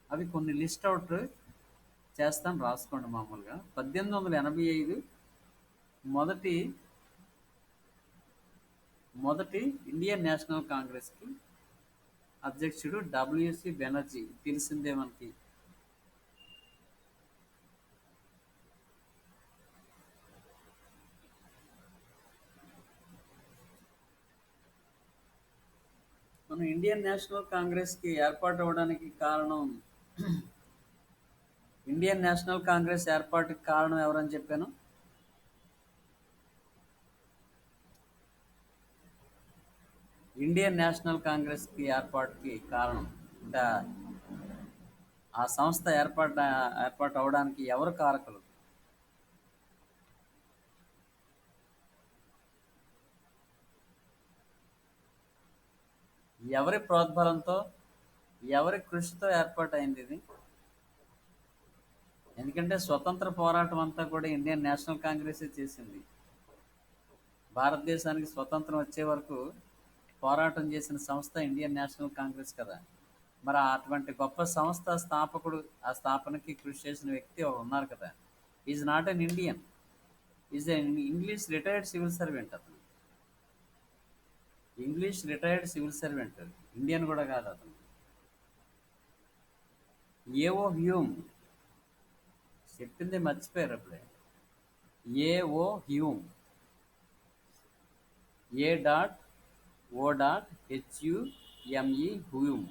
అవి కొన్ని లిస్ట్ అవుట్ చేస్తాను రాసుకోండి మామూలుగా. 1885 మొదటి మొదటి ఇండియన్ నేషనల్ కాంగ్రెస్‌కి అధ్యక్షుడు డబ్ల్యూసి బెనర్జీ, తెలిసిందే మనకి. మనం ఇండియన్ నేషనల్ కాంగ్రెస్‌కి ఏర్పాటు అవ్వడానికి కారణం, ఇండియన్ నేషనల్ కాంగ్రెస్ ఏర్పాటుకి కారణం ఎవరని చెప్పాను? ఇండియన్ నేషనల్ కాంగ్రెస్‌కి ఏర్పాటుకి కారణం అంటే ఆ సంస్థ ఏర్పాటు అవడానికి ఎవరు కారకులు? ఎవరి ప్రోద్బలంతో, ఎవరి కృషితో ఏర్పాటైంది ఇది? ఎందుకంటే స్వతంత్ర పోరాటం అంతా కూడా ఇండియన్ నేషనల్ కాంగ్రెసే చేసింది. భారతదేశానికి స్వతంత్రం వచ్చే వరకు పోరాటం చేసిన సంస్థ ఇండియన్ నేషనల్ కాంగ్రెస్ కదా. మరి అటువంటి గొప్ప సంస్థ స్థాపకుడు, ఆ స్థాపనకి కృషి చేసిన వ్యక్తి ఒకరు ఉన్నారు కదా. Is not an Indian, is English retired civil servant అతను. English retired civil servant, Indian కూడా కాదు అతను. ఏఓ హ్యూమ్, చెప్పింది మర్చిపోయారు అప్పుడే. AO Hume, A dot O dot H U M E Hume,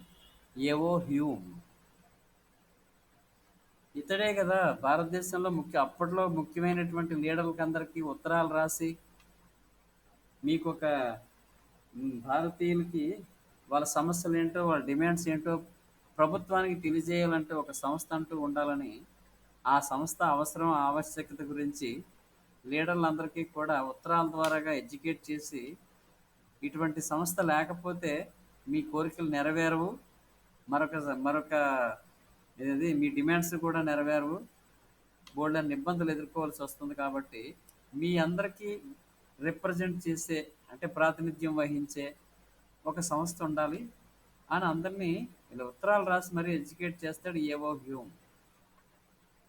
AO Hume. ఇతడే కదా భారతదేశంలో అప్పట్లో ముఖ్యమైనటువంటి లీడర్లకి అందరికీ ఉత్తరాలు రాసి మీకు ఒక భారతీయులకి వాళ్ళ సమస్యలు ఏంటో, వాళ్ళ డిమాండ్స్ ఏంటో ప్రభుత్వానికి తెలియజేయాలంటే ఒక సంస్థ అంటూ ఉండాలని, ఆ సంస్థ అవసరం ఆవశ్యకత గురించి లీడర్లందరికీ కూడా ఉత్తరాల ద్వారాగా ఎడ్యుకేట్ చేసి, ఇటువంటి సంస్థ లేకపోతే మీ కోరికలు నెరవేరవు, మరొక మరొక ఏది మీ డిమాండ్స్ కూడా నెరవేరవు, బోల్డన్ని ఇబ్బందులు ఎదుర్కోవాల్సి వస్తుంది. కాబట్టి మీ అందరికీ రిప్రజెంట్ చేసే, అంటే ప్రాతినిధ్యం వహించే ఒక సంస్థ ఉండాలి అని అందరినీ ఇలా ఉత్తరాలు రాసి మరీ ఎడ్యుకేట్ చేస్తాడు ఏవో హ్యూమ్.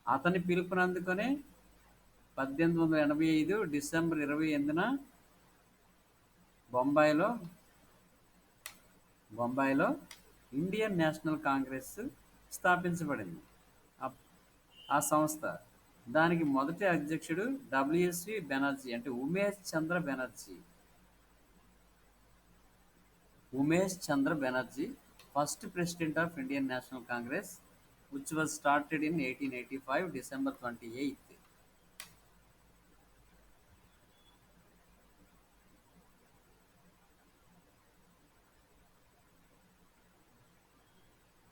అతని పిలుపునందుకనే 1885 డిసెంబర్ 28న బొంబాయిలో బొంబాయిలో ఇండియన్ నేషనల్ కాంగ్రెస్ స్థాపించబడింది. ఆ ఆ సంస్థ, దానికి మొదటి అధ్యక్షుడు డబ్ల్యూఎస్వి బెనర్జీ, అంటే Umesh Chandra Banerjee. Umesh Chandra Banerjee, first president of Indian National Congress, which was started in 1885 December 28th.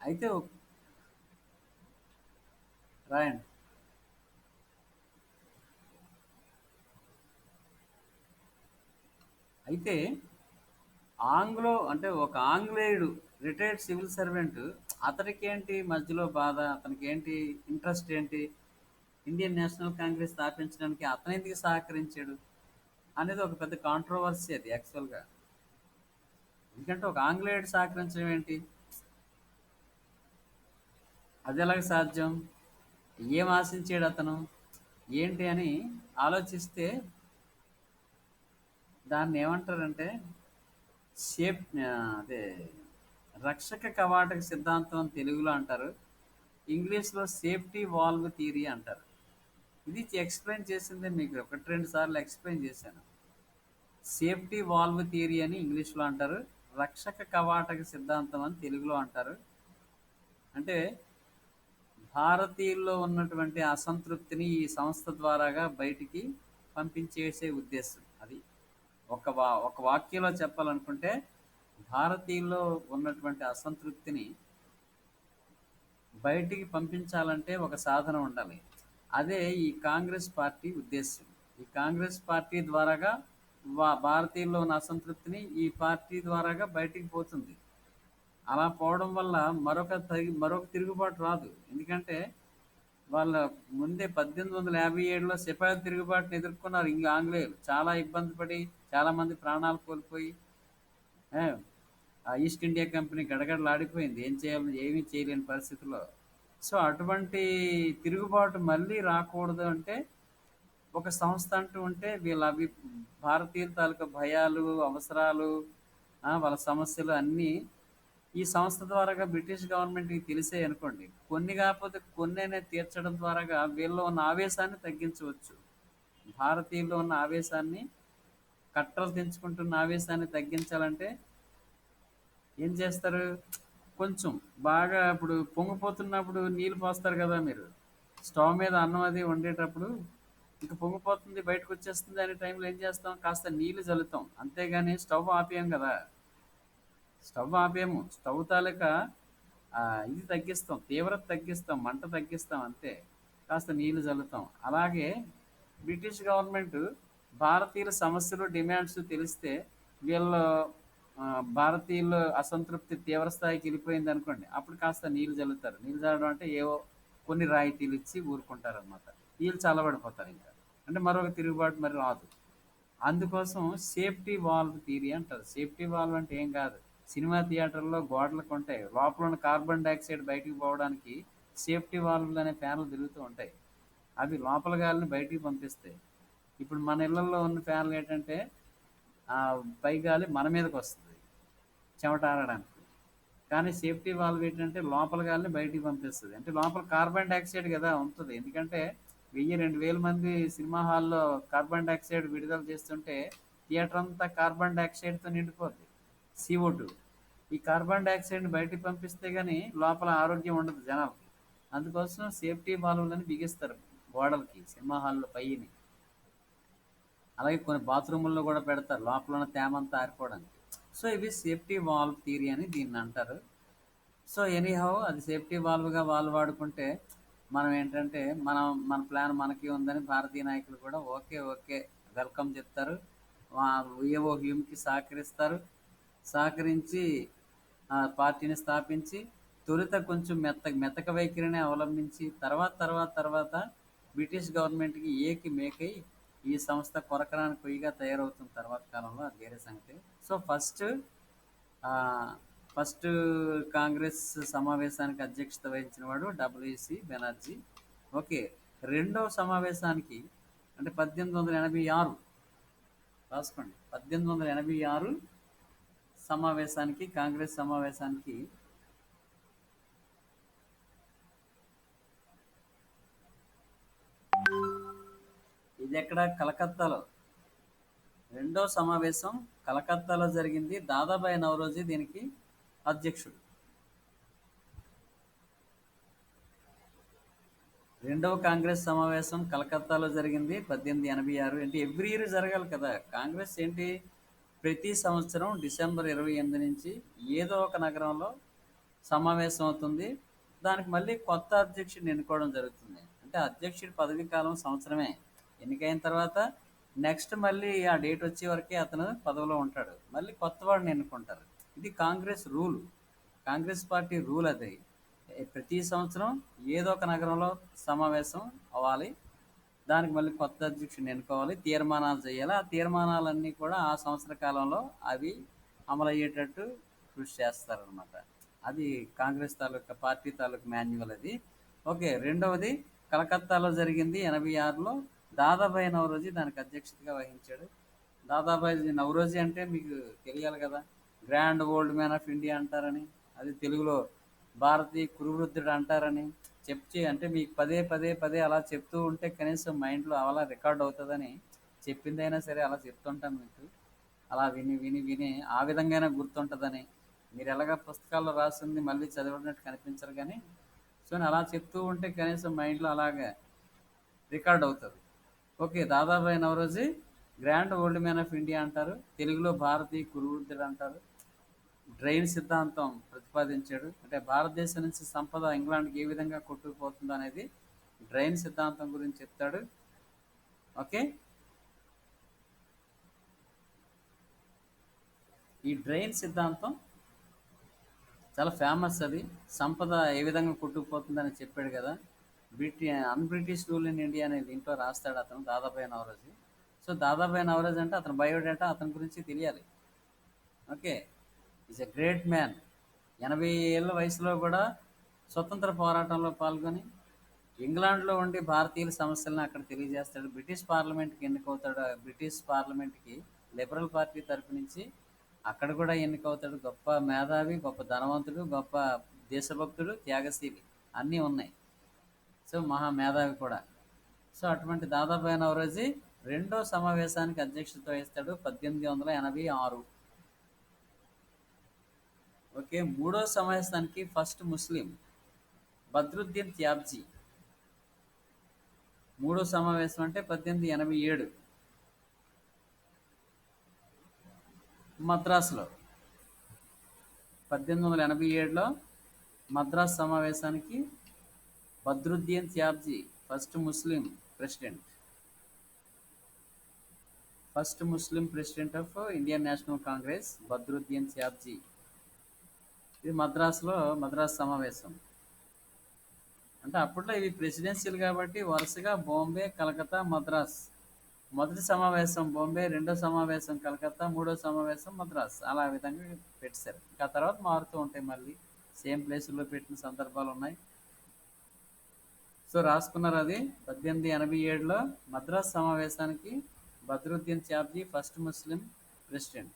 అయితే రాయండి. అయితే అంటే ఒక ఆంగ్లేయుడు రిటైర్డ్ సివిల్ సర్వెంట్, అతనికి ఏంటి మధ్యలో బాధ, అతనికి ఏంటి ఇంట్రెస్ట్ ఏంటి, ఇండియన్ నేషనల్ కాంగ్రెస్ స్థాపించడానికి అతను ఎందుకు సహకరించాడు అనేది ఒక పెద్ద కాంట్రవర్సీ అది యాక్చువల్గా. ఎందుకంటే ఒక ఆంగ్లేయుడు సహకరించడం ఏంటి, అది ఎలాగ సాధ్యం, ఏం ఆశించాడు అతను ఏంటి అని ఆలోచిస్తే దాన్ని ఏమంటారంటే షేప్ అదే రక్షక కవాటక సిద్ధాంతం అని తెలుగులో అంటారు. ఇంగ్లీష్‌లో సేఫ్టీ వాల్వ్ థియరీ అంటారు. ఇది ఎక్స్‌ప్లెయిన్ చేసిందే మీకు 1, 2 సార్లు ఎక్స్‌ప్లెయిన్ చేశాను. సేఫ్టీ వాల్వ్ థియరీ అని ఇంగ్లీష్‌లో అంటారు. రక్షక కవాటక సిద్ధాంతం అని తెలుగులో అంటారు. అంటే భారతీయుల్లో ఉన్నటువంటి అసంతృప్తిని ఈ సంస్థ ద్వారాగా బయటికి పంపించేసే ఉద్దేశం అది. ఒక వాక్యంలో చెప్పాలనుకుంటే భారతీయుల్లో ఉన్నటువంటి అసంతృప్తిని బయటికి పంపించాలంటే ఒక సాధనం ఉండాలి. అదే ఈ కాంగ్రెస్ పార్టీ ఉద్దేశం. ఈ కాంగ్రెస్ పార్టీ ద్వారాగా భారతీయుల్లో ఉన్న అసంతృప్తిని ఈ పార్టీ ద్వారాగా బయటికి పోతుంది. అలా పోవడం వల్ల మరొక తిరుగుబాటు రాదు. ఎందుకంటే వాళ్ళ ముందే 1857లో సిపాయిల తిరుగుబాటుని ఎదుర్కొన్నారు ఆంగ్లేయులు. చాలా ఇబ్బంది పడి చాలామంది ప్రాణాలు కోల్పోయి ఆ, ఆ ఈస్ట్ ఇండియా కంపెనీ గడగడలాడిపోయింది. ఏం చేయాలో ఏమీ చేయలేని పరిస్థితిలో. సో అటువంటి తిరుగుబాటు మళ్ళీ రాకూడదు అంటే ఒక సంస్థ అంటూ ఉంటే భారతీయుల తాలూకా భయాలు, అవసరాలు, వాళ్ళ సమస్యలు అన్నీ ఈ సంస్థ ద్వారాగా బ్రిటిష్ గవర్నమెంట్‌కి తెలిసాయి అనుకోండి. కొన్ని కాకపోతే కొన్నైనా తీర్చడం ద్వారాగా వీళ్ళలో ఉన్న ఆవేశాన్ని తగ్గించవచ్చు. భారతీయుల్లో ఉన్న ఆవేశాన్ని, కట్టలు తెంచుకుంటున్న ఆవేశాన్ని తగ్గించాలంటే ఏం చేస్తారు? కొంచెం బాగా ఇప్పుడు పొంగిపోతున్నప్పుడు నీళ్ళు పోస్తారు కదా మీరు. స్టవ్ మీద అన్నం అది వండేటప్పుడు ఇంక పొంగిపోతుంది బయటకొచ్చేస్తుంది అనే టైంలో ఏం చేస్తాం? కాస్త నీళ్ళు జల్లుతాం. అంతేగాని స్టవ్ ఆపేయం కదా! స్టవ్ ఆపేము. స్టవ్ తాలూకా ఇది తగ్గిస్తాం. తీవ్రత తగ్గిస్తాం. మంట తగ్గిస్తాం అంతే. కాస్త నీళ్లు చల్లుతాం. అలాగే బ్రిటిష్ గవర్నమెంట్ భారతీయుల సమస్యలు, డిమాండ్స్ తెలిస్తే వీళ్ళ భారతీయుల అసంతృప్తి తీవ్ర స్థాయికి వెళ్ళిపోయింది అనుకోండి. అప్పుడు కాస్త నీళ్లు చల్లుతారు. నీళ్లు చల్లడం అంటే ఏవో కొన్ని రాయితీలు ఇచ్చి ఊరుకుంటారనమాట. వీళ్ళు చల్లబడిపోతారు ఇంకా. అంటే మరొక తిరుగుబాటు మరి రాదు. అందుకోసం సేఫ్టీ వాల్వ్ థియరీ అంటారు. సేఫ్టీ వాల్వ్ అంటే ఏం కాదు. సినిమా థియేటర్‌లో గోడలకు ఉంటాయి. లోపల ఉన్న కార్బన్ డయాక్సైడ్ బయటికి పోవడానికి సేఫ్టీ వాల్వ్‌లు అనే ఫ్యాన్‌లు తిరుగుతూ ఉంటాయి. అవి లోపల గాలిని బయటికి పంపిస్తాయి. ఇప్పుడు మన ఇళ్లల్లో ఉన్న ఫ్యాన్‌లు ఏంటంటే పై గాలి మన మీదకొస్తది చెమట ఆరడానికి. కానీ సేఫ్టీ వాల్వ్ ఏంటంటే లోపల గాలిని బయటికి పంపిస్తది. అంటే లోపల కార్బన్ డయాక్సైడ్ కదా ఉంటది. ఎందుకంటే 1000, 2000 మంది సినిమా హాల్‌లో కార్బన్ డయాక్సైడ్ విడుదల చేస్తుంటే థియేటర్ అంతా కార్బన్ డయాక్సైడ్‌తో నిండిపోద్ది. CO2. ఈ కార్బన్ డయాక్సైడ్‌ని బయటికి పంపిస్తే గాని లోపల ఆరోగ్యం ఉండదు జనాలకి. అందుకోసం సేఫ్టీ వాల్వులని బిగిస్తారు గోడలకి సినిమా హాల్‌లో పైని. అలాగే కొన్ని బాత్రూముల్లో కూడా పెడతారు లోపల ఉన్న తేమంతా ఆరిపోవడానికి. సో ఇవి సేఫ్టీ వాల్వ్ థియరీ అని దీన్ని అంటారు. సో ఎనీహౌ అది సేఫ్టీ వాల్వ్‌గా వాళ్ళు వాడుకుంటే మనం ఏంటంటే మన ప్లాన్ మనకి ఉందని భారతీయ నాయకులు కూడా ఓకే, ఓకే వెల్కమ్ చెప్తారు. ఏవో హ్యూమ్‌కి సహకరిస్తారు. సహకరించి పార్టీని స్థాపించి తొలుత కొంచెం మెతక వైఖరిని అవలంబించి తర్వాత బ్రిటిష్ గవర్నమెంట్‌కి ఏకి మేకై ఈ సంస్థ కొరకరాని కొయ్యగా తయారవుతున్న తర్వాత కాలంలో అది వేరే సంగతి. సో ఫస్ట్ కాంగ్రెస్ సమావేశానికి అధ్యక్షత వహించిన వాడు డబ్ల్యూసి బెనర్జీ. ఓకే. రెండవ సమావేశానికి అంటే 1886 రాసుకోండి. 1886 సమావేశానికి కాంగ్రెస్ సమావేశానికి ఇది ఎక్కడ కలకత్తాలో రెండో సమావేశం కలకత్తాలో జరిగింది. దాదాబాయి నౌరోజీ దీనికి అధ్యక్షుడు. రెండవ కాంగ్రెస్ సమావేశం కలకత్తాలో జరిగింది 1886. అంటే ఎవ్రీ ఇయర్ జరగాలి కదా. కాంగ్రెస్ ఏంటి ప్రతి సంవత్సరం డిసెంబర్ 28 నుంచి ఏదో ఒక నగరంలో సమావేశం అవుతుంది. దానికి మళ్ళీ కొత్త అధ్యక్షుడిని ఎన్నుకోవడం జరుగుతుంది. అంటే అధ్యక్షుడి పదవీ కాలం సంవత్సరమే. ఎన్నికైన తర్వాత నెక్స్ట్ మళ్ళీ ఆ డేట్ వచ్చే వరకే అతను పదవిలో ఉంటాడు. మళ్ళీ కొత్త వాడిని ఎన్నుకుంటారు. ఇది Congress rule. Congress party rule అది. ప్రతి సంవత్సరం ఏదో ఒక నగరంలో సమావేశం అవ్వాలి. దానికి మళ్ళీ కొత్త అధ్యక్షుడిని ఎన్నుకోవాలి. తీర్మానాలు చేయాలి. ఆ తీర్మానాలన్నీ కూడా ఆ సంవత్సర కాలంలో అవి అమలయ్యేటట్టు కృషి చేస్తారనమాట. అది కాంగ్రెస్ తాలూకా పార్టీ తాలూకా మాన్యువల్ అది. ఓకే. రెండవది కలకత్తాలో జరిగింది 86లో. దాదాబాయి నౌరోజీ దానికి అధ్యక్షతగా వహించాడు. దాదాబాయి నౌరోజీ అంటే మీకు తెలియాలి కదా. Grand old man of India అంటారని, అది తెలుగులో భారతీయ కురువృద్ధుడు అంటారని చెప్చి, అంటే మీకు పదే పదే పదే అలా చెప్తూ ఉంటే కనీసం మైండ్లో అలా రికార్డ్ అవుతుందని చెప్పిందైనా సరే అలా చెప్తుంటాను మీకు. అలా విని విని విని ఆ విధంగానే గుర్తుంటుందని. మీరు ఎలాగ పుస్తకాల్లో రాసింది మళ్ళీ చదివినట్టు కనిపించరు కానీ, సో నేను అలా చెప్తూ ఉంటే కనీసం మైండ్లో అలాగే రికార్డ్ అవుతుంది. Okay, Dadabhai Naoroji grand old man of India అంటారు, తెలుగులో భారతీయ కురువృద్ధుడు అంటారు. డ్రైన్ సిద్ధాంతం ప్రతిపాదించాడు, అంటే భారతదేశం నుంచి సంపద ఇంగ్లాండ్కి ఏ విధంగా కొట్టుకుపోతుందో అనేది డ్రైన్ సిద్ధాంతం గురించి చెప్తాడు. ఓకే, ఈ డ్రైన్ సిద్ధాంతం చాలా ఫేమస్. అది సంపద ఏ విధంగా కొట్టుకుపోతుందని చెప్పాడు కదా. బ్రిటిష్ రూల్ ఇన్ ఇండియా అనే దీంట్లో రాస్తాడు అతను, దాదాబాయి నవరోజీ. సో దాదాబాయి నవరోజీ అంటే అతని బయోడేటా అతని గురించి తెలియాలి. Okay, is a great man. 80 ఏళ్ళ వయసులో కూడా స్వతంత్ర పోరాటంలో పాల్గొని ఇంగ్లాండ్లో ఉండి భారతీయుల సమస్యలను అక్కడ తెలియజేస్తాడు. బ్రిటిష్ పార్లమెంట్కి ఎన్నికవుతాడు. బ్రిటిష్ పార్లమెంట్కి లిబరల్ పార్టీ తరపు నుంచి అక్కడ కూడా ఎన్నికవుతాడు. గొప్ప మేధావి, గొప్ప ధనవంతుడు, గొప్ప దేశభక్తుడు, త్యాగశీలి అన్నీ ఉన్నాయి. సో మహా మేధావి కూడా. సో అటువంటి దాదాబాయి నవరోజీ రెండో సమావేశానికి అధ్యక్షత వహిస్తాడు 1886. ఓకే, మూడో సమావేశానికి ఫస్ట్ ముస్లిం బద్రుద్దీన్ త్యాబ్జీ. మూడో సమావేశం అంటే 1887 మద్రాసులో. 1887లో మద్రాస్ సమావేశానికి Badruddin Tyabji first Muslim president. First Muslim president of Indian National Congress Badruddin Tyabji. ఇది మద్రాసులో మద్రాస్ సమావేశం. అంటే అప్పట్లో ఇవి ప్రెసిడెన్షియల్ కాబట్టి వరుసగా బాంబే, కలకత్తా, మద్రాస్. మొదటి సమావేశం బాంబే, రెండో సమావేశం కలకత్తా, మూడో సమావేశం మద్రాస్, అలా విధంగా పెట్టారు. ఇంకా తర్వాత మారుతూ ఉంటాయి, మళ్ళీ సేమ్ ప్లేసుల్లో పెట్టిన సందర్భాలు ఉన్నాయి. సో రాసుకున్నారు అది. 1887లో మద్రాస్ సమావేశానికి Badruddin Tyabji first Muslim president.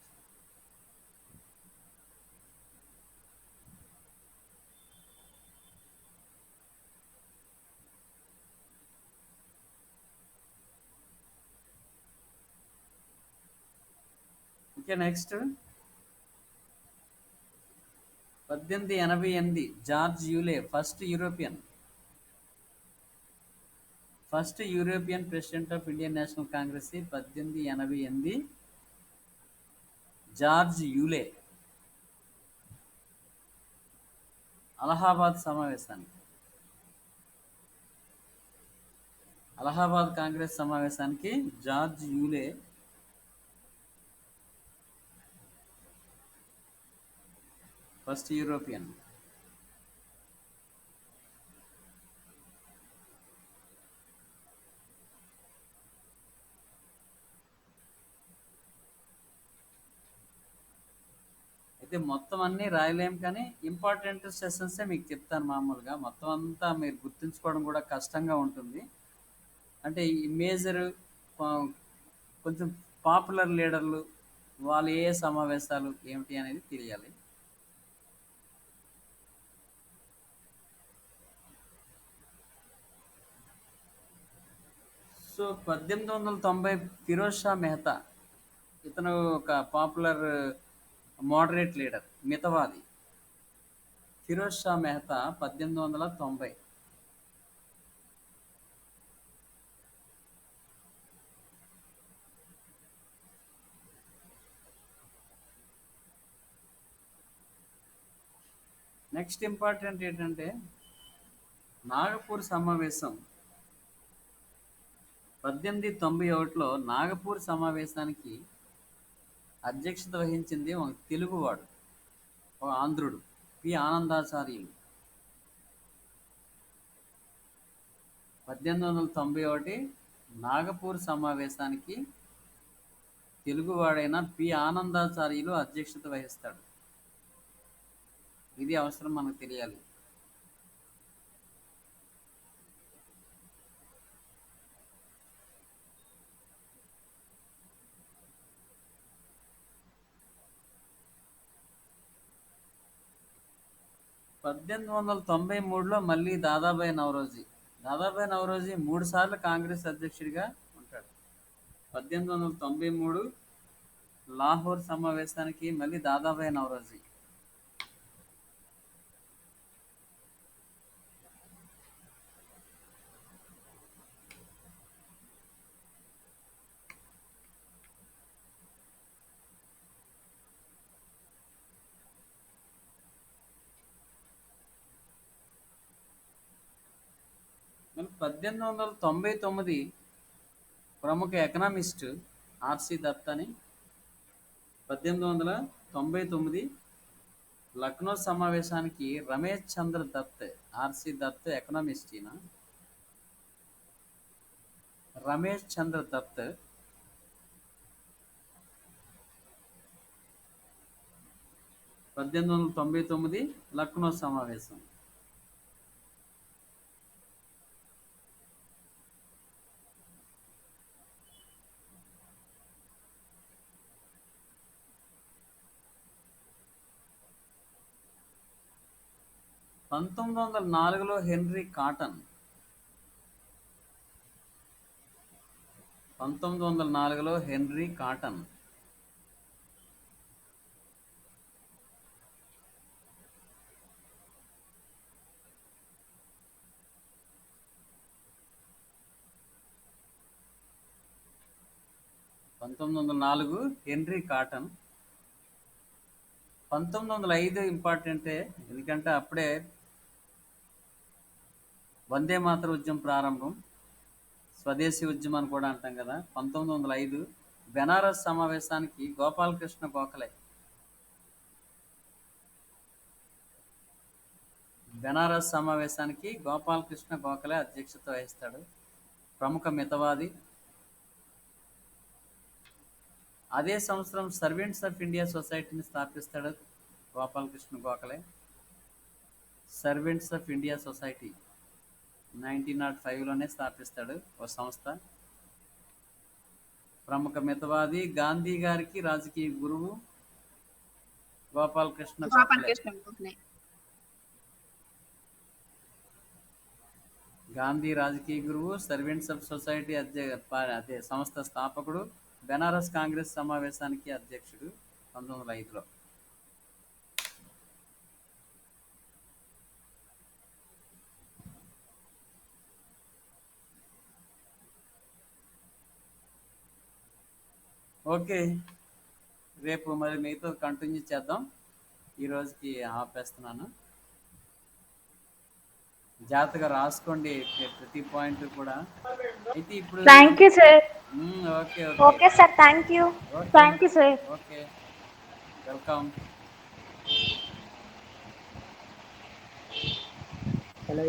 Okay, next 1888 George యూలే first European president of Indian National Congress. 1888 George యూలే Allahabad సమావేశానికి, అలహాబాద్ కాంగ్రెస్ సమావేశానికి జార్జ్ యూలే ఫస్ట్ యూరోపియన్. అయితే మొత్తం అన్నీ రాయలేం కానీ ఇంపార్టెంట్ సెషన్సే మీకు చెప్తాను. మామూలుగా మొత్తం అంతా మీరు గుర్తుంచుకోవడం కూడా కష్టంగా ఉంటుంది. అంటే ఈ మేజర్ కొంచెం పాపులర్ లీడర్లు వాళ్ళు ఏ సమావేశాలు ఏమిటి అనేది తెలియాలి. సో 1890 ఫిరోజ్ షా మెహతా, ఇతను ఒక పాపులర్ మోడరేట్ లీడర్, మితవాది. ఫిరోజ్ షా మెహతా 1890. నెక్స్ట్ ఇంపార్టెంట్ ఏంటంటే నాగపూర్ సమావేశం. 1891లో నాగపూర్ సమావేశానికి అధ్యక్షత వహించింది ఒక తెలుగువాడు, ఒక ఆంధ్రుడు, పి ఆనందాచార్యులు. 1891 నాగపూర్ సమావేశానికి తెలుగువాడైన పి ఆనందాచార్యులు అధ్యక్షత వహిస్తాడు. ఇది అవసరం మనకు తెలియాలి. 1893లో మళ్ళీ దాదాబాయి నౌరోజీ. దాదాబాయి నౌరోజీ 3 సార్లు కాంగ్రెస్ అధ్యక్షుడిగా ఉంటాడు. 1893 లాహోర్ సమావేశానికి మళ్ళీ దాదాబాయి నౌరోజీ. మళ్ళీ 1899 ప్రముఖ ఎకనామిస్ట్ ఆర్సి దత్ అని. 1899 లక్నో సమావేశానికి రమేష్ చంద్ర దత్, ఆర్సి దత్ ఎకనామిస్ట్ ఈయన. రమేష్ చంద్ర దత్ 1899 లక్నో సమావేశం. పంతొమ్మిది వందల నాలుగులో హెన్రీ కాటన్. 1904లో హెన్రీ కాటన్. 1904 Henry Cotton. 1905 ఇంపార్టెంటే, ఎందుకంటే అప్పుడే వందే మాతర ఉద్యమం ప్రారంభం. స్వదేశీ ఉద్యమం అని కూడా అంటాం కదా. 1905 బెనారస్ సమావేశానికి గోపాలకృష్ణ గోఖలే. బెనారస్ సమావేశానికి గోపాలకృష్ణ గోఖలే అధ్యక్షత వహిస్తాడు. ప్రముఖ మితవాది. అదే సంవత్సరం సర్వెంట్స్ ఆఫ్ ఇండియా సొసైటీని స్థాపిస్తాడు Gopalakrishna Gokhale. Servants of India society 1905లోనే స్థాపిస్తాడు ఓ సంస్థ. ప్రముఖ మితవాది, గాంధీ గారికి రాజకీయ గురువు గోపాలకృష్ణ గోఖలే. గాంధీ రాజకీయ గురువు, సర్వెంట్స్ ఆఫ్ సొసైటీ అదే సంస్థ స్థాపకుడు, బెనారస్ కాంగ్రెస్ సమావేశానికి అధ్యక్షుడు 1905లో. ఓకే, రేపు మరి మీతో కంటిన్యూ చేద్దాం. ఈరోజుకి ఆపేస్తున్నాను. జాగ్రత్తగా రాసుకోండి ప్రతి పాయింట్ కూడా. అయితే ఇప్పుడు thank you sir. Okay okay okay sir, thank you. Okay thank you sir. Okay, welcome. Hello.